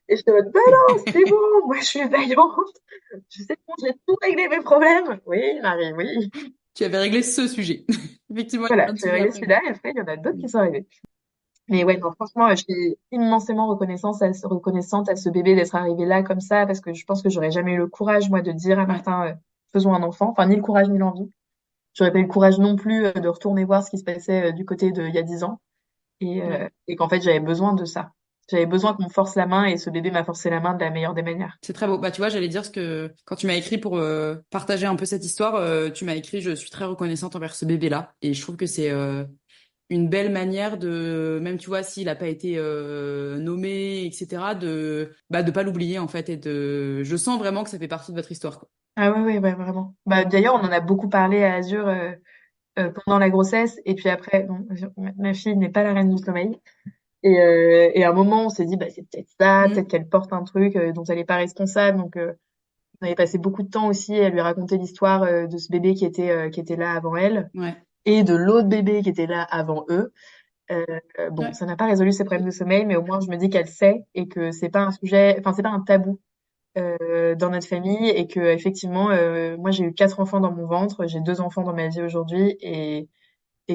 et je te dis bah non c'est bon moi je suis vaillante je sais que j'ai tout réglé mes problèmes oui Marie oui Tu avais réglé ce sujet. Effectivement, il y a voilà plein de j'ai sujets réglé après. celui-là et après il y en a d'autres qui sont arrivés. Mais ouais, non, franchement, je suis immensément reconnaissante à ce bébé d'être arrivé là comme ça, parce que je pense que j'aurais jamais eu le courage, moi, de dire à Ouais. Martin, faisons un enfant. Enfin, ni le courage ni l'envie. J'aurais pas eu le courage non plus de retourner voir ce qui se passait du côté de il y a 10 ans. Ouais. Et qu'en fait, j'avais besoin de ça. J'avais besoin qu'on me force la main et ce bébé m'a forcé la main de la meilleure des manières. C'est très beau. Bah, tu vois, j'allais dire ce que quand tu m'as écrit pour partager un peu cette histoire, tu m'as écrit, je suis très reconnaissante envers ce bébé-là. Et je trouve que c'est une belle manière de, même tu vois, s'il n'a pas été nommé, etc., de pas l'oublier en fait. Je sens vraiment que ça fait partie de votre histoire, quoi. Ah ouais, ouais, ouais, vraiment. Bah, d'ailleurs, on en a beaucoup parlé à Azur pendant la grossesse. Et puis après, bon, ma fille n'est pas la reine du sommeil. Et à un moment, on s'est dit, bah, c'est peut-être ça, peut-être Mm. qu'elle porte un truc dont elle n'est pas responsable. Donc, on avait passé beaucoup de temps aussi à lui raconter l'histoire de ce bébé qui était là avant elle Ouais. et de l'autre bébé qui était là avant eux. Bon, Ouais. ça n'a pas résolu ses problèmes de sommeil, mais au moins, je me dis qu'elle sait et que c'est pas un sujet, enfin, c'est pas un tabou dans notre famille et que effectivement, moi, j'ai eu 4 enfants dans mon ventre, j'ai 2 enfants dans ma vie aujourd'hui et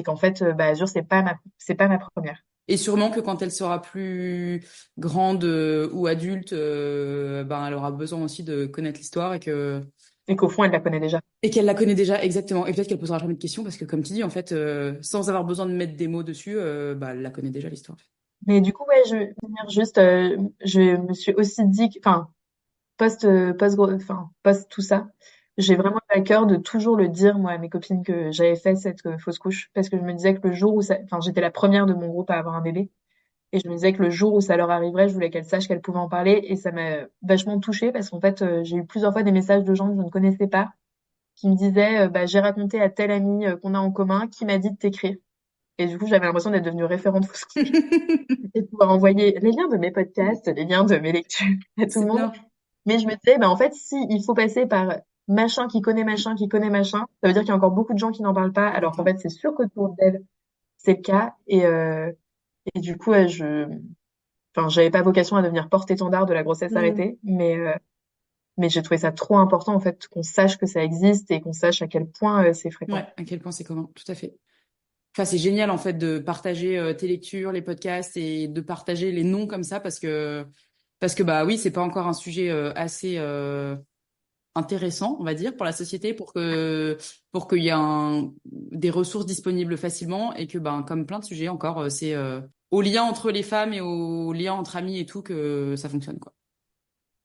qu'en fait, bah, Azur, c'est pas ma première. Et sûrement que quand elle sera plus grande ou adulte, ben elle aura besoin aussi de connaître l'histoire Et qu'au fond, elle la connaît déjà. et qu'elle la connaît déjà exactement. Et peut-être qu'elle posera jamais de questions parce que comme tu dis, en fait, sans avoir besoin de mettre des mots dessus, bah elle la connaît déjà l'histoire. Mais du coup, ouais, je veux dire juste, je me suis aussi dit, enfin, post tout ça, j'ai vraiment eu à cœur de toujours le dire, moi, à mes copines que j'avais fait cette fausse couche, parce que je me disais que le jour où ça, enfin, j'étais la première de mon groupe à avoir un bébé, et je me disais que le jour où ça leur arriverait, je voulais qu'elles sachent qu'elles pouvaient en parler, et ça m'a vachement touchée, parce qu'en fait, j'ai eu plusieurs fois des messages de gens que je ne connaissais pas, qui me disaient, bah, j'ai raconté à tel ami qu'on a en commun, qui m'a dit de t'écrire. Et du coup, j'avais l'impression d'être devenue référente fausse couche et de pouvoir envoyer les liens de mes podcasts, les liens de mes lectures à tout le C'est monde. bien. Mais je me disais, bah, en fait, si il faut passer par machin, qui connaît machin, ça veut dire qu'il y a encore beaucoup de gens qui n'en parlent pas, alors qu'en Exactement. fait, c'est sûr que pour d'elle, c'est le cas. Et du coup, enfin, j'avais pas vocation à devenir porte-étendard de la grossesse Mm. arrêtée, mais j'ai trouvé ça trop important, en fait, qu'on sache que ça existe et qu'on sache à quel point c'est Ouais, fréquent. à quel point c'est commun, tout à fait. Enfin, c'est génial en fait de partager tes lectures, les podcasts et de partager les noms comme ça parce que bah oui, c'est pas encore un sujet assez intéressant, on va dire, pour la société, pour qu'il y ait des ressources disponibles facilement et que ben comme plein de sujets encore, c'est au lien entre les femmes et au lien entre amis et tout que ça fonctionne quoi.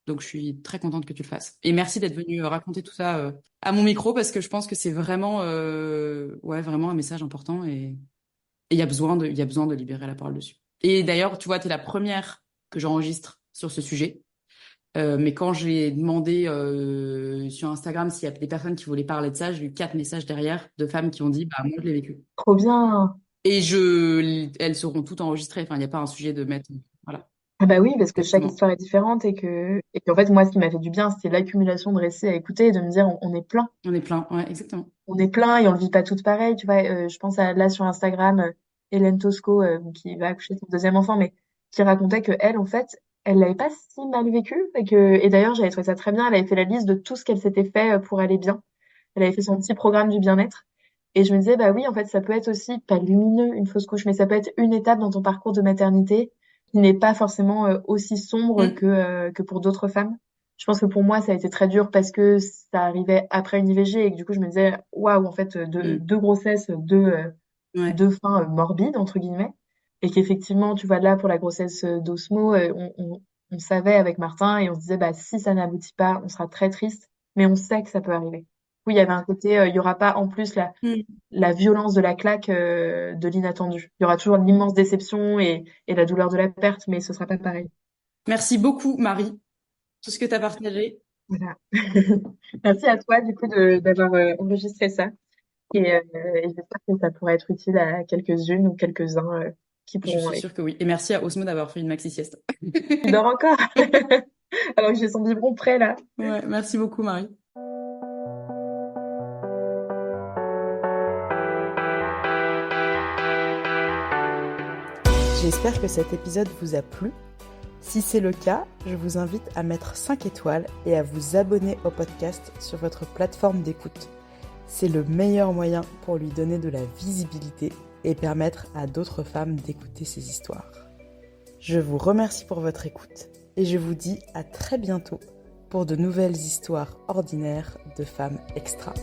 Donc je suis très contente que tu le fasses. Et merci d'être venu raconter tout ça à mon micro parce que je pense que c'est vraiment ouais vraiment un message important et il y a besoin de libérer la parole dessus. Et d'ailleurs, tu vois, tu es la première que j'enregistre sur ce sujet. Mais quand j'ai demandé sur Instagram s'il y a des personnes qui voulaient parler de ça, j'ai eu 4 messages derrière de femmes qui ont dit, bah moi je l'ai vécu. Trop bien. Et elles seront toutes enregistrées. Enfin, il n'y a pas un sujet de mettre. Voilà, Ah bah oui, parce que chaque exactement. histoire est différente et qu'en fait, moi, ce qui m'a fait du bien, c'était l'accumulation de récits à écouter et de me dire, on est plein. On est plein. Ouais, exactement. On est plein et on le vit pas toutes pareil. Tu vois, je pense à là sur Instagram, Hélène Tosco, qui va accoucher de son deuxième enfant, mais qui racontait que elle, en fait, elle l'avait pas si mal vécu et d'ailleurs, j'avais trouvé ça très bien. Elle avait fait la liste de tout ce qu'elle s'était fait pour aller bien. Elle avait fait son petit programme du bien-être. Et je me disais, bah oui, en fait, ça peut être aussi pas lumineux, une fausse couche, mais ça peut être une étape dans ton parcours de maternité qui n'est pas forcément aussi sombre Mm, que pour d'autres femmes. Je pense que pour moi, ça a été très dur parce que ça arrivait après une IVG et que du coup, je me disais, waouh, en fait, mm. deux grossesses, Ouais. deux fins morbides, entre guillemets. Et qu'effectivement, tu vois, là, pour la grossesse d'Osmo, on savait avec Martin et on se disait, bah, si ça n'aboutit pas, on sera très triste, mais on sait que ça peut arriver. Oui, il y avait un côté, il y aura pas en plus Mm. la violence de la claque de l'inattendu. Il y aura toujours l'immense déception et la douleur de la perte, mais ce sera pas pareil. Merci beaucoup, Marie, tout ce que tu as partagé. Voilà. Merci à toi, du coup, d'avoir enregistré ça. Et j'espère que ça pourra être utile à quelques-unes ou quelques-uns qui Je pourront suis sûre que oui. Et merci à Osmo d'avoir fait une maxi sieste. Il dort encore. Alors que j'ai son biberon prêt là. Ouais, merci beaucoup, Marie. J'espère que cet épisode vous a plu. Si c'est le cas, je vous invite à mettre 5 étoiles et à vous abonner au podcast sur votre plateforme d'écoute. C'est le meilleur moyen pour lui donner de la visibilité et permettre à d'autres femmes d'écouter ces histoires. Je vous remercie pour votre écoute et je vous dis à très bientôt pour de nouvelles histoires ordinaires de femmes extra.